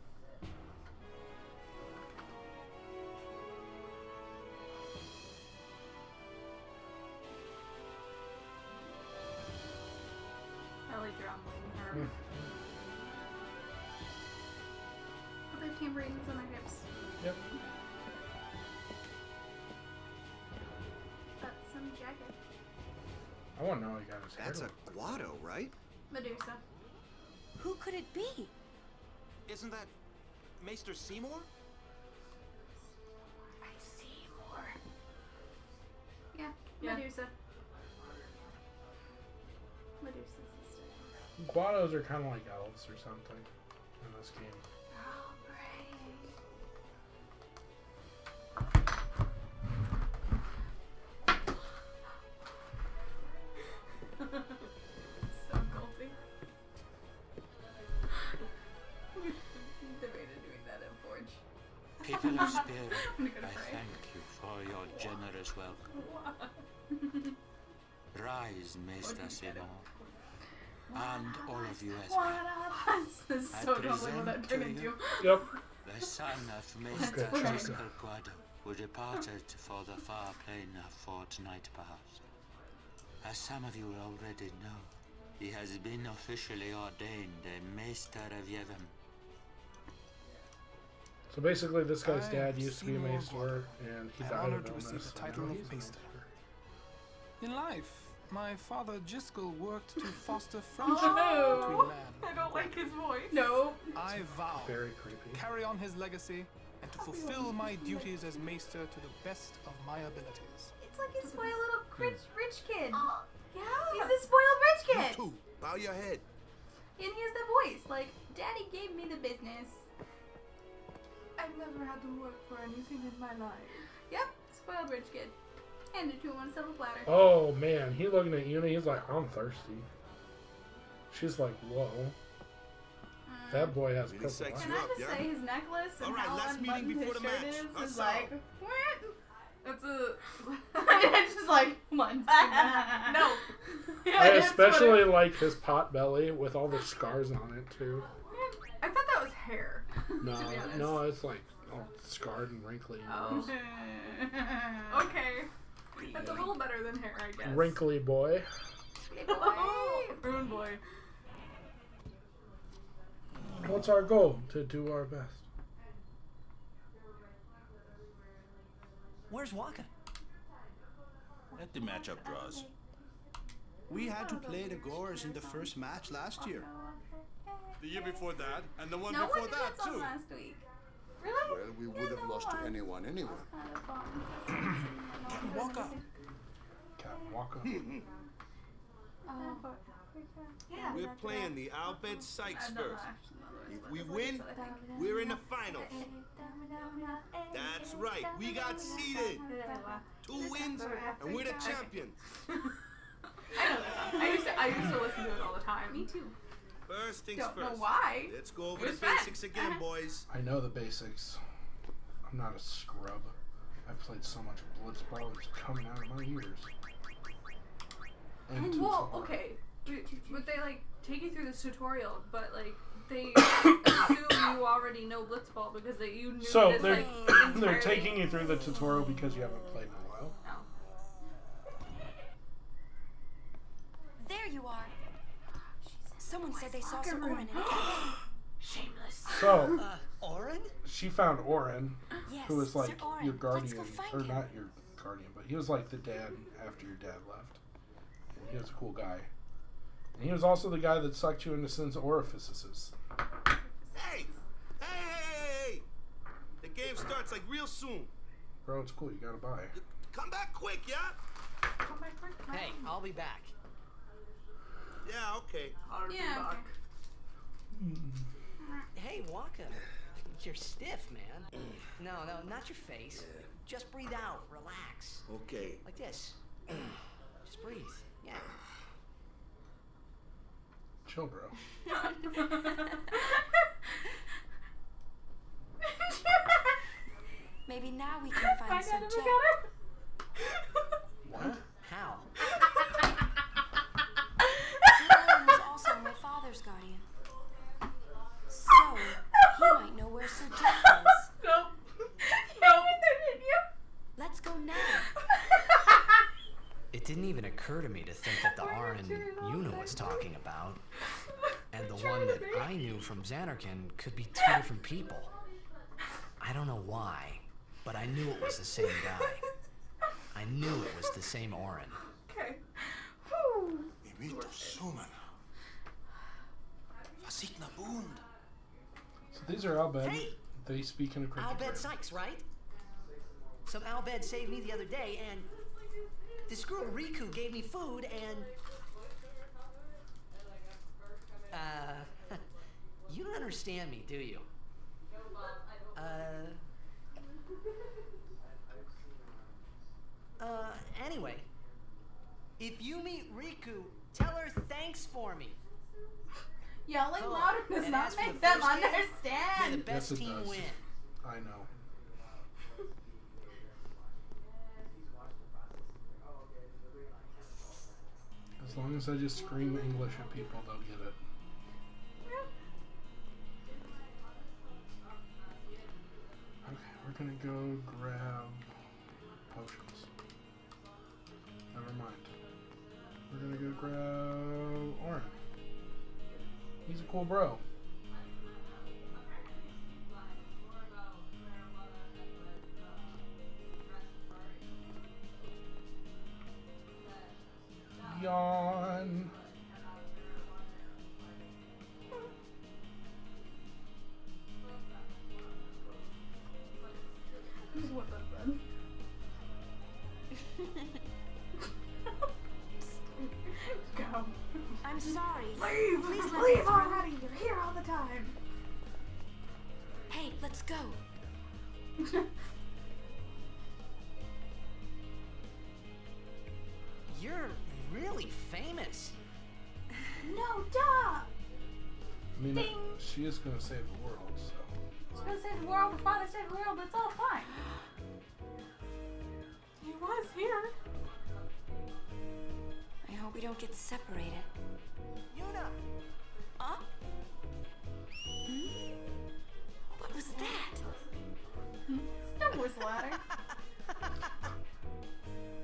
Hell
really drumming her. Put their tambourines on their hips.
Yep.
That's some jacket.
I want to know how he got his hair.
That's a Guado, right?
Medusa.
Who could it be?
Isn't that Maester Seymour?
Seymour. Yeah,
Yeah.
Medusa. Medusa's sister.
Guados are kind of like elves or something in this game.
Oh, great.
So culty.
Debated doing that in Forge.
People of Spirit,
I'm gonna
I
pray.
thank you for your generous welcome. Rise, Maester Seymour, and all of you as well.
This is
I
so totally what
present
that
to
turned
you
into.
Yep.
the son of Maester
Okay,
Jacob
Chester.
Guado, who departed for the far plain a fortnight past. As some of you already know, he has been officially ordained a Maester of Yevon.
So basically, this guy's
I
dad
am
used to be a
Seymour
maester, and he
I am
died
honored
of
to receive
illness.
the
and
title
now
of
he's a
maester.
maester.
In life, my father Jiskel worked to foster friendship
Oh,
between man.
I don't like his voice.
No.
I vow
Very creepy.
carry on his legacy and to fulfill my duties as maester to the best of my abilities.
It's like a spoiled little rich kid.
Yeah.
He's a spoiled rich
You
kid.
too. Bow your head.
And he has the voice. Like, Daddy gave me the business.
I've never had to work for anything in my life.
Yep, spoiled rich kid. Handed to him on a silver platter.
Oh man, he looking at Una. He's like, I'm thirsty. She's like, whoa. That boy has
Really
purple
sex
eyes.
Can I just say his necklace and
All right,
how
last meeting
unbuttoned
before
his
the
shirt
match.
is
That's
like,
all.
what?
It's a
It's just like, come on.
no.
Yeah,
I
that's
especially like his pot belly with all the scars on it too.
I thought that was hair.
No,
To be honest.
no, it's like all scarred and wrinkly. and
Oh.
gross.
Okay. That's a little better than hair, I guess.
Wrinkly boy.
Oh, Rune boy.
What's our goal? To do our best.
Where's Waka?
Let the matchup draws. We had to play the Goers in the first match last year.
The year before that, and the one
No
before
one did
that
that song
too.
last week. Really?
Well, we would have lost to anyone anyway.
Waka.
Captain Walker.
Yeah.
We're playing the Albed Sykes first. If we win, we're in the finals. That's right, we got seeded. 2 wins, and we're the champions.
I know that song. I used to listen to it all the time.
Me too.
First things
Don't
first.
know why.
Let's go over
It
the
was fun.
basics again, boys.
I know the basics. I'm not a scrub. I've played so much Blitzball, it's coming out of my ears. And
Well,
tutorial.
okay. But they like take you through this tutorial, but like they assume you already know Blitzball because you knew
So
this
they're
like
they're
entirely-
taking you through the tutorial because you haven't played in a while.
There you are. Someone said they saw Sir Orin in a
Shameless.
So
Orin?
she found Orin,
Yes,
who was like
Sir Orin.
your
Let's
guardian,
go find
or
him.
not your guardian, but he was like the dad after your dad left. And he was a cool guy. And he was also the guy that sucked you into Sin's orifices.
Hey! Hey! The game starts like real soon.
Bro, it's cool. You gotta buy.
Come back quick, yeah?
Hey, I'll be back.
Yeah, okay.
Yeah.
Hey, Waka. You're stiff, man. No, not your face. Just breathe out. Relax.
Okay.
Like this. Just breathe. Yeah.
Chill, bro.
Maybe now we can find Sir Jack.
What?
How?
Orin was also my father's guardian. So, he might know where Sir Jack is.
Nope.
Let's go now.
It didn't even occur to me to think that the Orin Yuna was talking about, and the one that I knew from Xanarkin could be two different people. I don't know why, but I knew it was the same guy. I knew it was the same Orin.
Okay.
So these are Albed. They speak in a cryptic
Albed
word.
Sykes, right? Some Albed saved me the other day, and this girl Riku gave me food, and you don't understand me, do you? Anyway, if you meet Riku, tell her thanks for me.
Yelling
Oh,
louder does
and
not
as for
make
the
them
first game,
understand.
May the best
Yes, it
team
does.
win.
I know. As long as I just scream English at people, they'll get it. Okay, we're gonna go grab potions. Never mind. We're gonna go grab Orin. He's a cool bro. Yawn.
This is what that said. Go.
I'm sorry.
Leave!
Please let me
Leave
through.
already! You're here all the time.
Hey, let's go.
You're really famous.
No, duh!
I mean,
Ding.
she is gonna save the world, so.
It's gonna save the world, the father saved the world, it's all fine.
He was here.
I hope we don't get separated.
Yuna!
Huh? Hmm? What was that?
Stumbles ladder.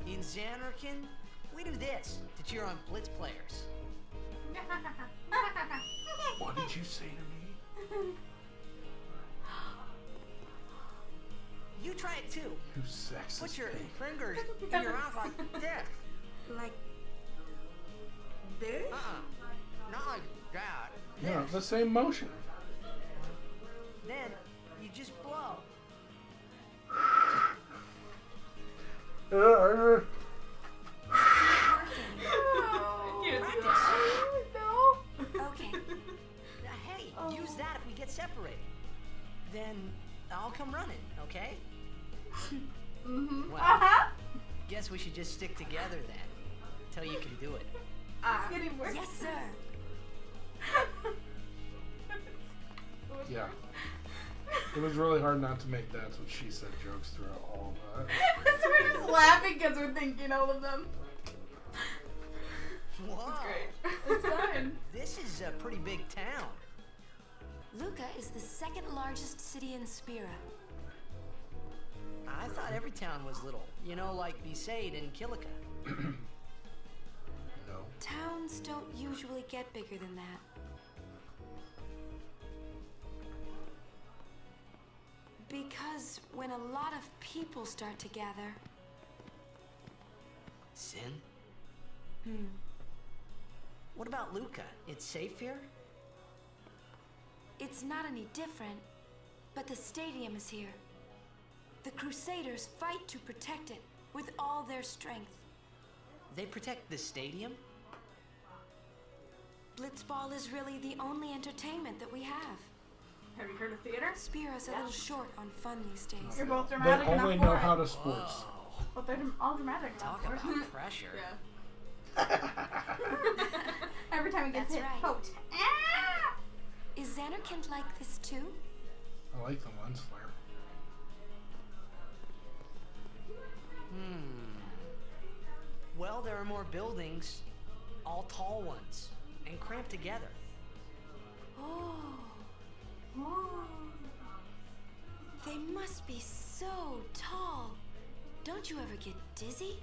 In Xanarkin, we do this to cheer on Blitz players.
What did you say to me?
You try it too.
You sexist
Put your
pig.
fingers in your mouth like this.
Like this?
Not like that.
Yeah, the same motion.
Then you just blow.
Okay.
Hey, use that if we get separated. Then I'll come running, okay?
Mm-hmm.
Well, guess we should just stick together then, till you can do it.
It's getting worse.
Yes, sir.
Yeah. It was really hard not to make that's what she said jokes throughout all of that.
So we're just laughing because we're thinking all of them.
Whoa.
Great. It's fine.
This is a pretty big town.
Luca is the second largest city in Spira.
I thought every town was little. You know, like Besaid and Kilika.
No.
Towns don't usually get bigger than that. Because when a lot of people start to gather...
Sin?
Hmm.
What about Luca? It's safe here?
It's not any different, but the stadium is here. The Crusaders fight to protect it with all their strength.
They protect the stadium?
Blitzball is really the only entertainment that we have.
Have you heard of theater?
Spira's a little short on fun these days.
You're both
They
dramatic enough
only
for
know
it.
how to sports.
But they're all dramatic enough
Talk
for it.
about pressure.
Yeah.
Every time it gets
That's
hit,
right.
poked. Ah!
Is Xanarkand like this too?
I like the lens flare.
Well, there are more buildings, all tall ones, and cramped together.
Oh. Oh. They must be so tall. Don't you ever get dizzy?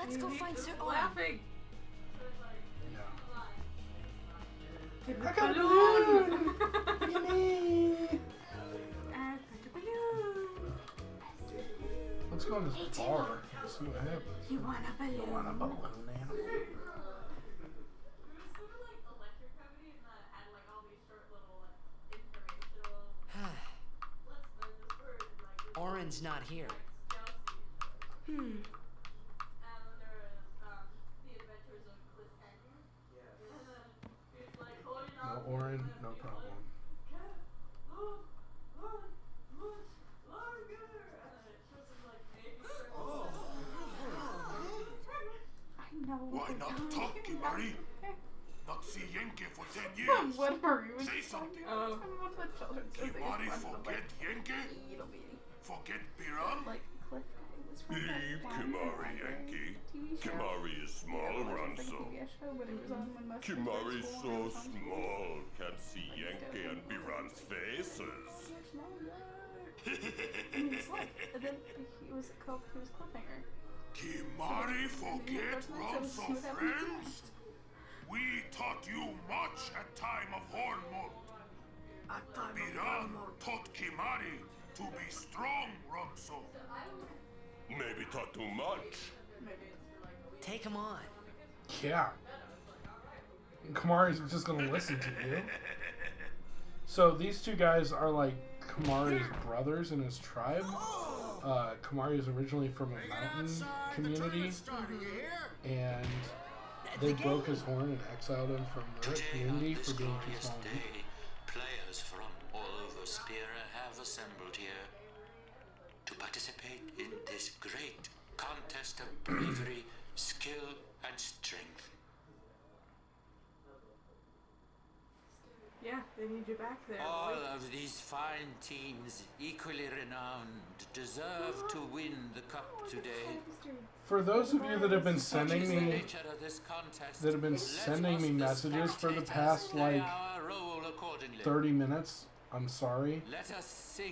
Let's go find Sir Orin.
Laughing.
I got a balloon! Yummy! Let's go to this bar and see what happens.
You want a balloon?
You want a balloon, man?
Orin's not here.
No Orin, no problem.
Why not talk, Kimari? Not see Yankee for 10 years. Say something. Kimari forget Yankee? Forget Biran? Leave Kimari, Yankee. Kimari is small, Ranso. Kimari is so small, can't see Yankee and Biran's faces.
And then he was cliffhanger.
Kimari forget Ranso friends? We taught you much at time of Hornmold. Biran taught Kimari to be strong, Ranso. Maybe taught too much.
Take him on.
Yeah. Kamari's just gonna listen to you. So these two guys are like Kamari's brothers in his tribe. Kamari is originally from a mountain community, and they broke his horn and exiled him from the community for being too small.
Players from all over Spira have assembled here to participate in this great contest of bravery, skill, and strength.
Yeah, they need you back there.
All of these fine teams, equally renowned, deserve to win the cup today.
For those of you that have been sending me messages for the past like 30 minutes, I'm sorry.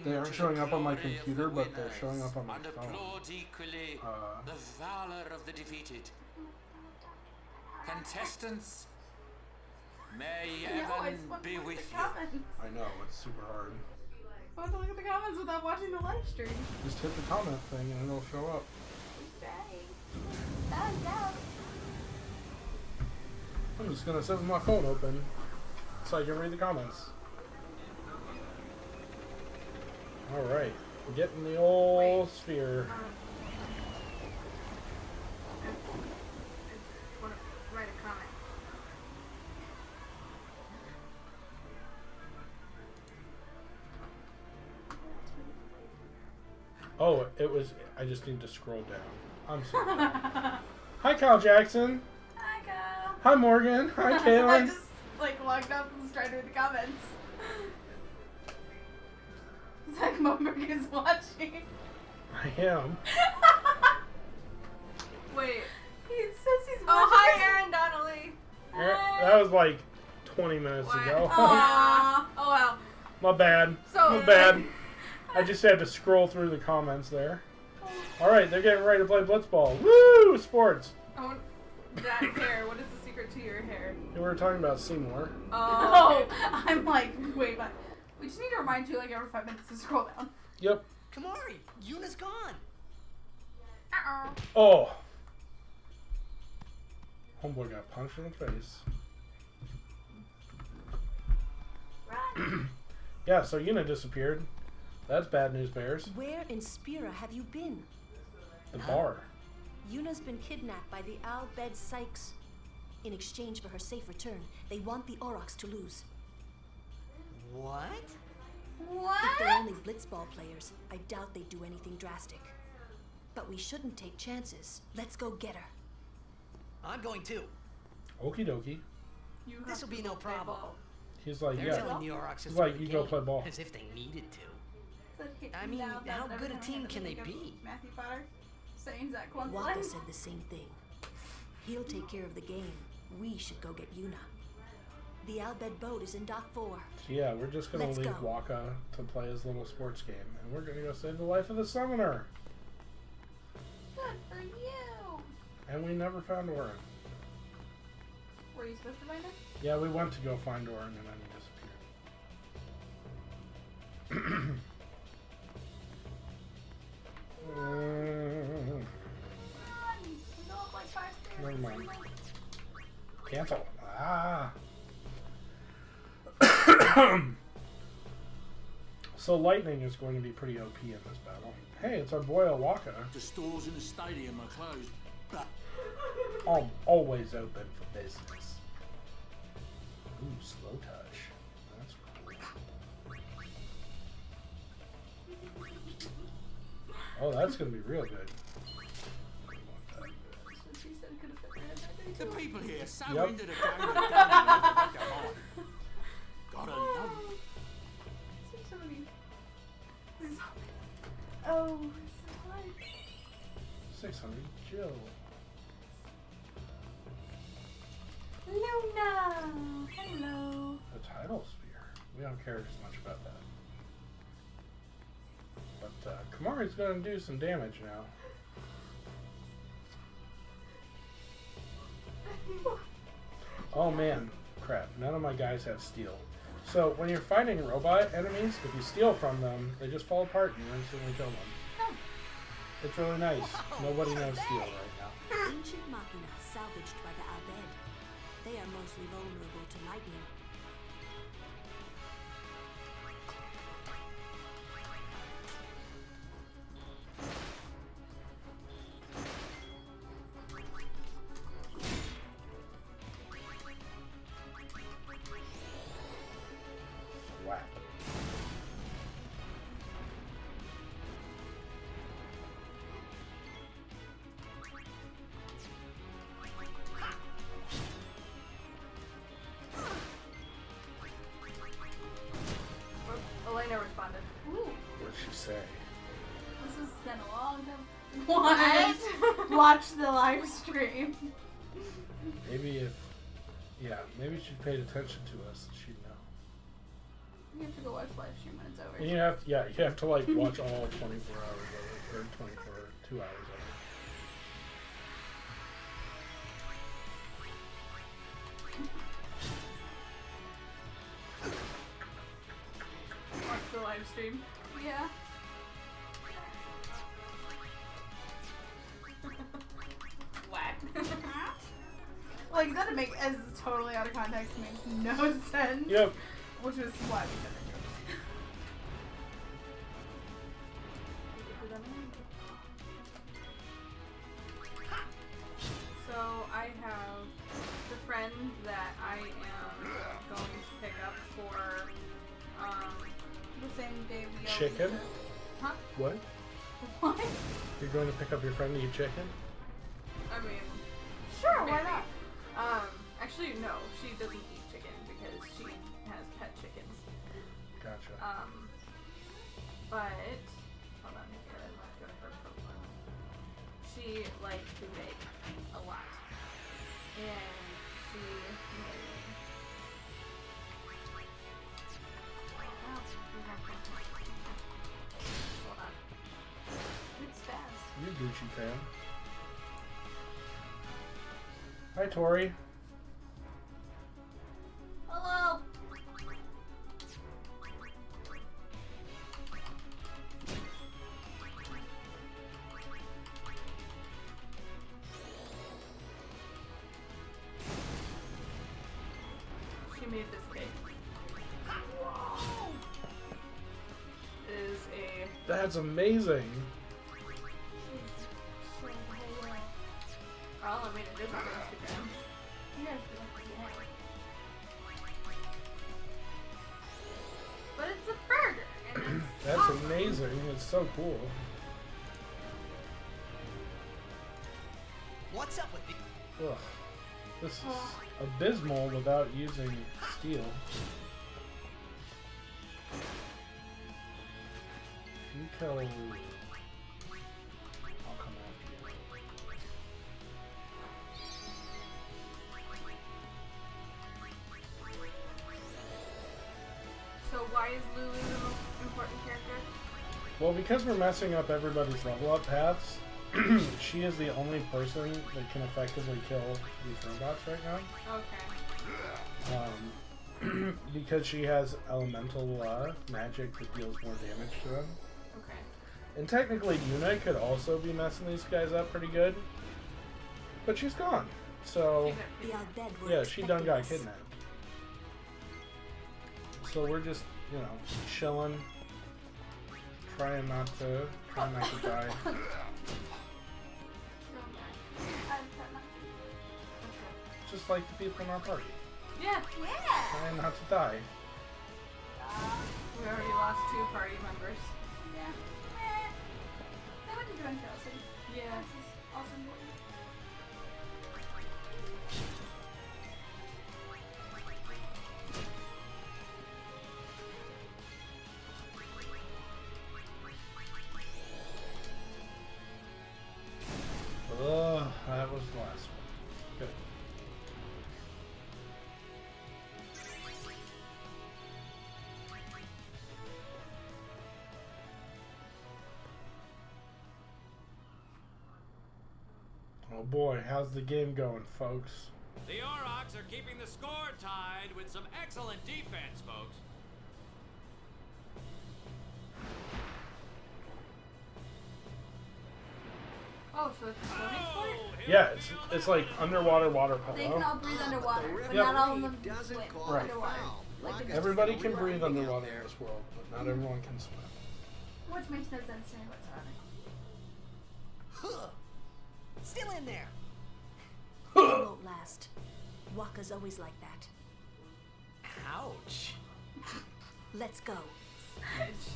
They aren't showing up on my computer, but they're showing up on my phone.
Equally the valor of the defeated. Contestants, may heaven be with you.
I know, it's super hard.
I want to look at the comments without watching the live stream.
Just hit the comment thing and it'll show up. I'm just gonna sit with my phone open so I can read the comments. Alright, getting the old sphere.
Write a comment.
Oh, it was. I just need to scroll down. I'm sorry. Hi, Kyle Jackson.
Hi, Kyle.
Hi, Morgan. Hi,
I
Caitlin.
just logged up and tried to read the comments. Zach Moberg is watching.
I am.
Wait.
He says he's watching.
Oh, hi, Aaron Donnelly.
That was like 20 minutes ago.
Aww. Oh, well.
My bad.
So,
My bad. I just had to scroll through the comments there. Alright, they're getting ready to play Blitzball. Woo! Sports.
Oh, that hair. What is the secret to your hair?
We were talking about Seymour.
Oh, okay.
I'm like, wait, but we just need to remind you like every 5 minutes to scroll down.
Yep.
Kamari, Yuna's gone.
Oh. Homeboy got punched in the face. Yeah, so Yuna disappeared. That's bad news, Bears.
Where in Spira have you been?
The bar.
Yuna's been kidnapped by the Al Bed Sykes. In exchange for her safe return, they want the Aurochs to lose.
What?
If they're only Blitzball players, I doubt they'd do anything drastic. But we shouldn't take chances. Let's go get her.
I'm going too.
Okie dokie.
This'll be no problem.
He's like,
They're
yeah.
telling the Aurochs
He's
to
like,
throw
you
the
go
game,
play ball.
as if they needed to. I mean, how good a team can they be?
Matthew Potter saying Zach once
Waka said the same thing. He'll take care of the game. We should go get Yuna. The Al Bed boat is in Dock 4.
So yeah, we're just gonna
Let's
leave
go.
Waka to play his little sports game, and we're gonna go save the life of the summoner.
Good for you.
And we never found Orin.
Were you supposed to find it?
Yeah, we went to go find Orin and then he disappeared. Never mind. Cancel. Ah. So lightning is going to be pretty OP in this battle. Hey, it's our boy Awaka.
The stores in the stadium are closed, but
I'm always open for business. Ooh, slow touch. That's cool. Oh, that's gonna be real good.
the people here are so
Yep.
into the game they don't even look at the heart. Gotta love it.
Oh, so hard.
600 Jill.
Luna! Hello.
The tidal sphere. We don't care as much about that. But Kamari's gonna do some damage now. Oh man, crap. None of my guys have steel. So when you're fighting robot enemies, if you steal from them, they just fall apart and you instantly kill them. It's really nice. Nobody knows steel right now.
Ancient machina salvaged by the Abed. They are mostly vulnerable to lightning.
Whack.
Elena responded.
Ooh.
What'd she say?
This was sent a long time. What? Watch the live stream.
Maybe if... Yeah, maybe she paid attention to us. She'd know.
You have to go watch live stream when it's over.
And you have to, you have to like watch all 24 hours of it, or 2 hours of it.
Watch the live stream.
Yeah.
Whack.
Like, that make as totally out of context makes no sense.
Yep.
Which is why we said it.
So I have the friend that I am going to pick up for
The same day we all
Chicken?
Huh?
What?
What?
You're going to pick up your friend to eat chicken?
I mean,
Sure, why
maybe.
not?
Actually, no, she doesn't eat chicken because she has pet chickens.
Gotcha.
But hold on, here, let's go to her profile. She likes to bake a lot, and she made. Hold on.
It's fast.
You Gucci fan. Hi, Tori.
Hello.
She made this cake. Is a
That's amazing.
I'll admit it is on Instagram.
Yes.
But it's a burger, and it's
That's amazing. It's so cool.
What's up with the...
Ugh. This is abysmal without using steel. If you kill Lulu, I'll come after you.
So why is Lulu the most important character?
Well, because we're messing up everybody's level up paths, she is the only person that can effectively kill these robots right now.
Okay.
Because she has elemental magic that deals more damage to them.
Okay.
And technically, Yuna could also be messing these guys up pretty good. But she's gone. So, yeah, she done got kidnapped. So we're just, you know, chilling. Trying not to die. Just like the people in our party.
Yeah.
Trying not to die.
We already lost 2 party members.
Yeah. They went to join Chelsea.
Yeah.
This is awesome.
Ugh, that was the last one. Good. Oh boy, how's the game going, folks?
The Aurochs are keeping the score tied with some excellent defense, folks.
Oh, so it's a swimming sport?
Yeah, it's like underwater water polo.
They can all breathe underwater, but
Yep.
not all of them can swim
Right.
underwater. Like
Everybody can breathe underwater in this world, but not everyone can swim.
which makes no sense to me whatsoever.
Still in there.
It won't last. Waka's always like that.
Ouch.
Let's go.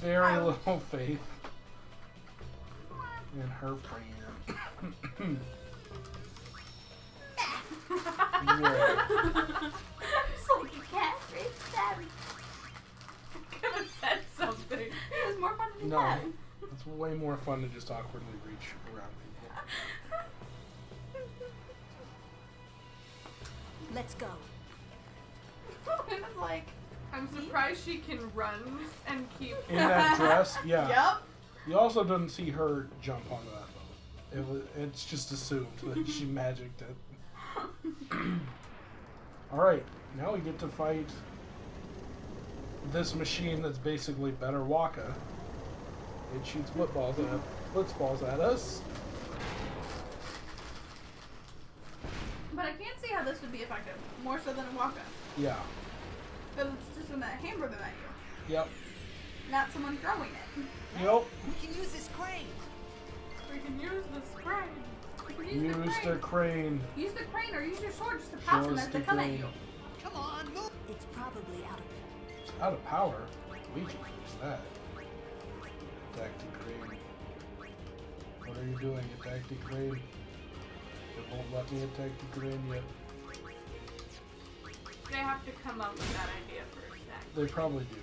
Very little faith in her plan. Yeah.
It's like a cat. It's savage.
Could have said something.
It was more fun to do
No,
that.
it's way more fun to just awkwardly reach around people.
Let's go.
It was like,
I'm surprised she can run and keep
In that dress, yeah.
Yep.
You also didn't see her jump onto that boat. It's just assumed that she magicked it. Alright, now we get to fight this machine that's basically better Waka. It shoots blitzballs at us.
but I can't see how this would be effective. More so than a Waka.
Yeah.
Because it's just when that hammer them at you.
Yep.
Not someone throwing it.
Yep.
We can use this crane.
We can use the crane.
You can
Use the crane.
Use the crane or use your sword just to pop them as they come at you.
Come on, move.
It's probably out of
Out of power. We can use that. Attack the crane. What are you doing? Attack the crane. It won't let me attack the crane yet.
They have to come up with that idea first.
They probably do.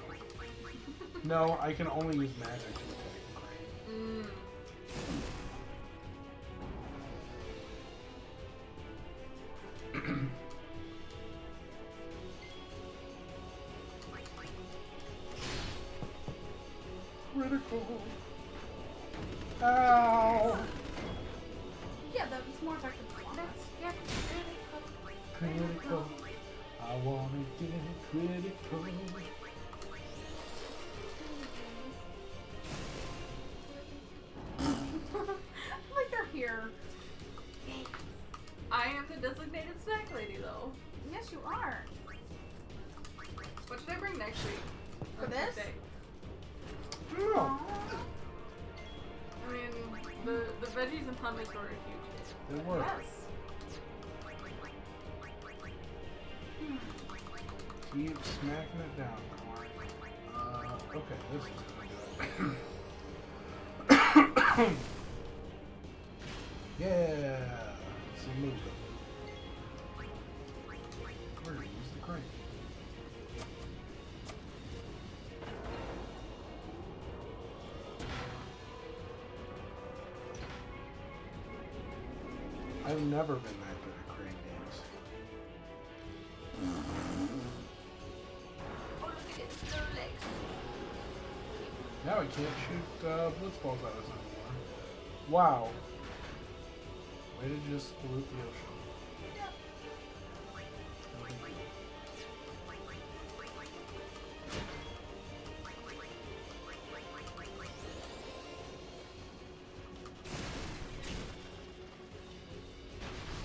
No, I can only use magic to attack the crane. Critical. Ow!
Yeah, that's more effective than Waka.
Yeah,
Critical. I wanna get critical.
Like they're here.
I am the designated snack lady, though.
Yes, you are.
What should I bring next week?
For
Or
this?
today?
Oh,
I mean, the veggies and hummus were a huge hit.
they work.
Yes.
Keep smacking it down, Clark. Okay, this is gonna do it. Yeah, it's a move. We're gonna use the crane. I've never been that good at crane games. Now I can't shoot blitzballs at us anymore. Wow. Way to just pollute the ocean.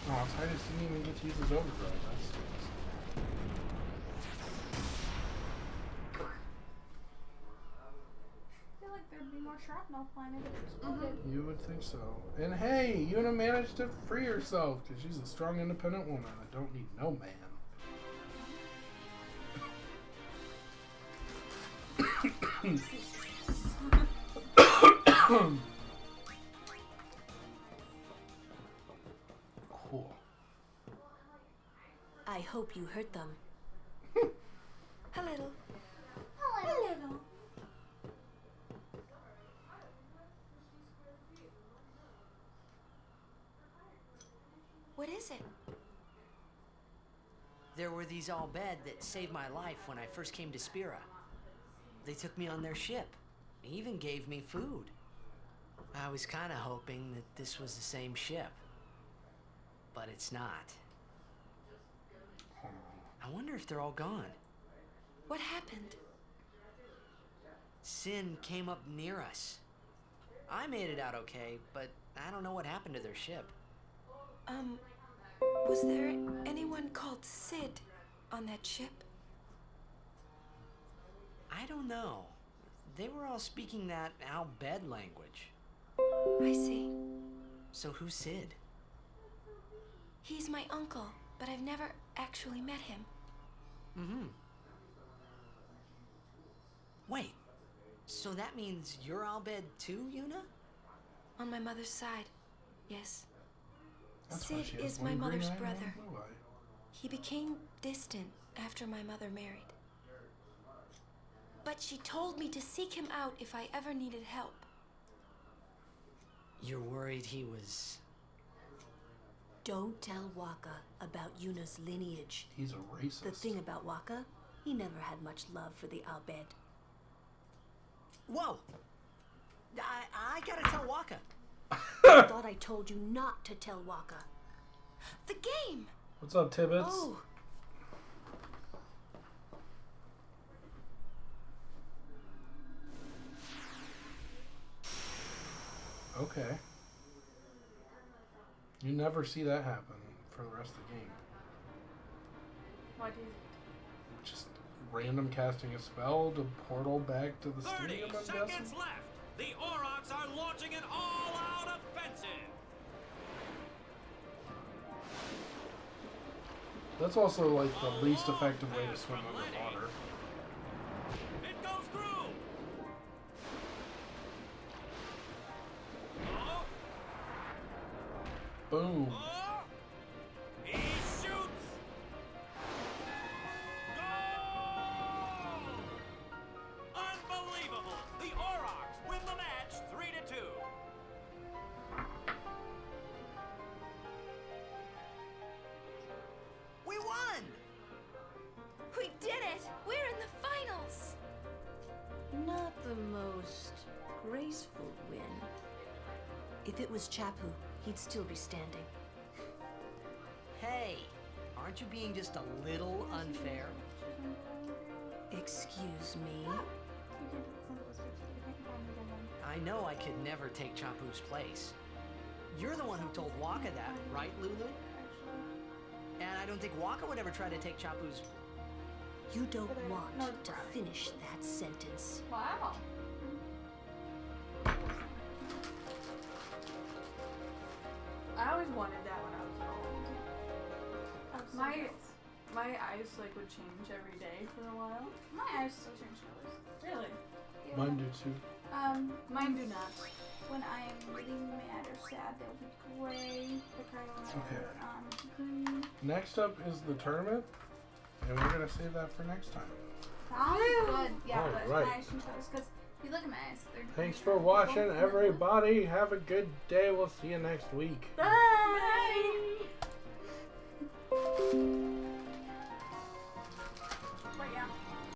Oh, Titus didn't even get to use his overdrive. That's
I feel like there'd be more shrapnel flying if it exploded.
You would think so. And hey, Yuna managed to free herself because she's a strong, independent woman. I don't need no man. Cool.
I hope you hurt them.
A little.
A little.
What is it?
There were these Al-Bed that saved my life when I first came to Spira. They took me on their ship. They even gave me food. I was kind of hoping that this was the same ship. But it's not. I wonder if they're all gone.
What happened?
Sin came up near us. I made it out okay, but I don't know what happened to their ship.
Was there anyone called Sid on that ship?
I don't know. They were all speaking that Al-Bed language.
I see.
So who's Sid?
He's my uncle, but I've never actually met him.
Mm-hmm. Wait, so that means you're Al-Bed too, Yuna?
On my mother's side, yes.
That's why
Sid
she has
is
one
my
green
mother's
eye and one
brother.
blue eye.
He became distant after my mother married. But she told me to seek him out if I ever needed help.
You're worried he was...
Don't tell Waka about Yuna's lineage.
He's a racist.
The thing about Waka, he never had much love for the Al-Bed.
Whoa! I gotta tell Waka.
I thought I told you not to tell Waka.
The game!
What's up, Tibbets?
Oh.
Okay. You never see that happen for the rest of the game.
Why do you?
Just random casting a spell to portal back to the
30
stadium, I'm
seconds
guessing?
left. The Aurochs are launching an all-out offensive.
That's also like the least effective way to swim underwater.
It goes through. Oh.
Boom.
Oh. He shoots. Goal! Unbelievable. The Aurochs win the match 3-2.
We won!
We did it! We're in the finals!
Not the most graceful win. If it was Chapu, he'd still be standing.
Hey, aren't you being just a little unfair?
Excuse me?
I know I could never take Chapu's place. You're the one who told Waka that, right, Lulu? And I don't think Waka would ever try to take Chapu's...
You don't want to finish that sentence.
Wow. I always wanted that when I was little. My eyes like would change every day for a while.
My eyes still change colors.
Really?
Mine do too.
Mine do not.
When I'm really mad or sad, they'll be gray. The crayon
Okay.
green.
Next up is the tournament, and we're gonna save that for next time.
Sounds good. Yeah, but
Alright.
my eyes change colors because if you look at my eyes, they're
Thanks for watching, everybody. Have a good day. We'll see you next week.
Bye.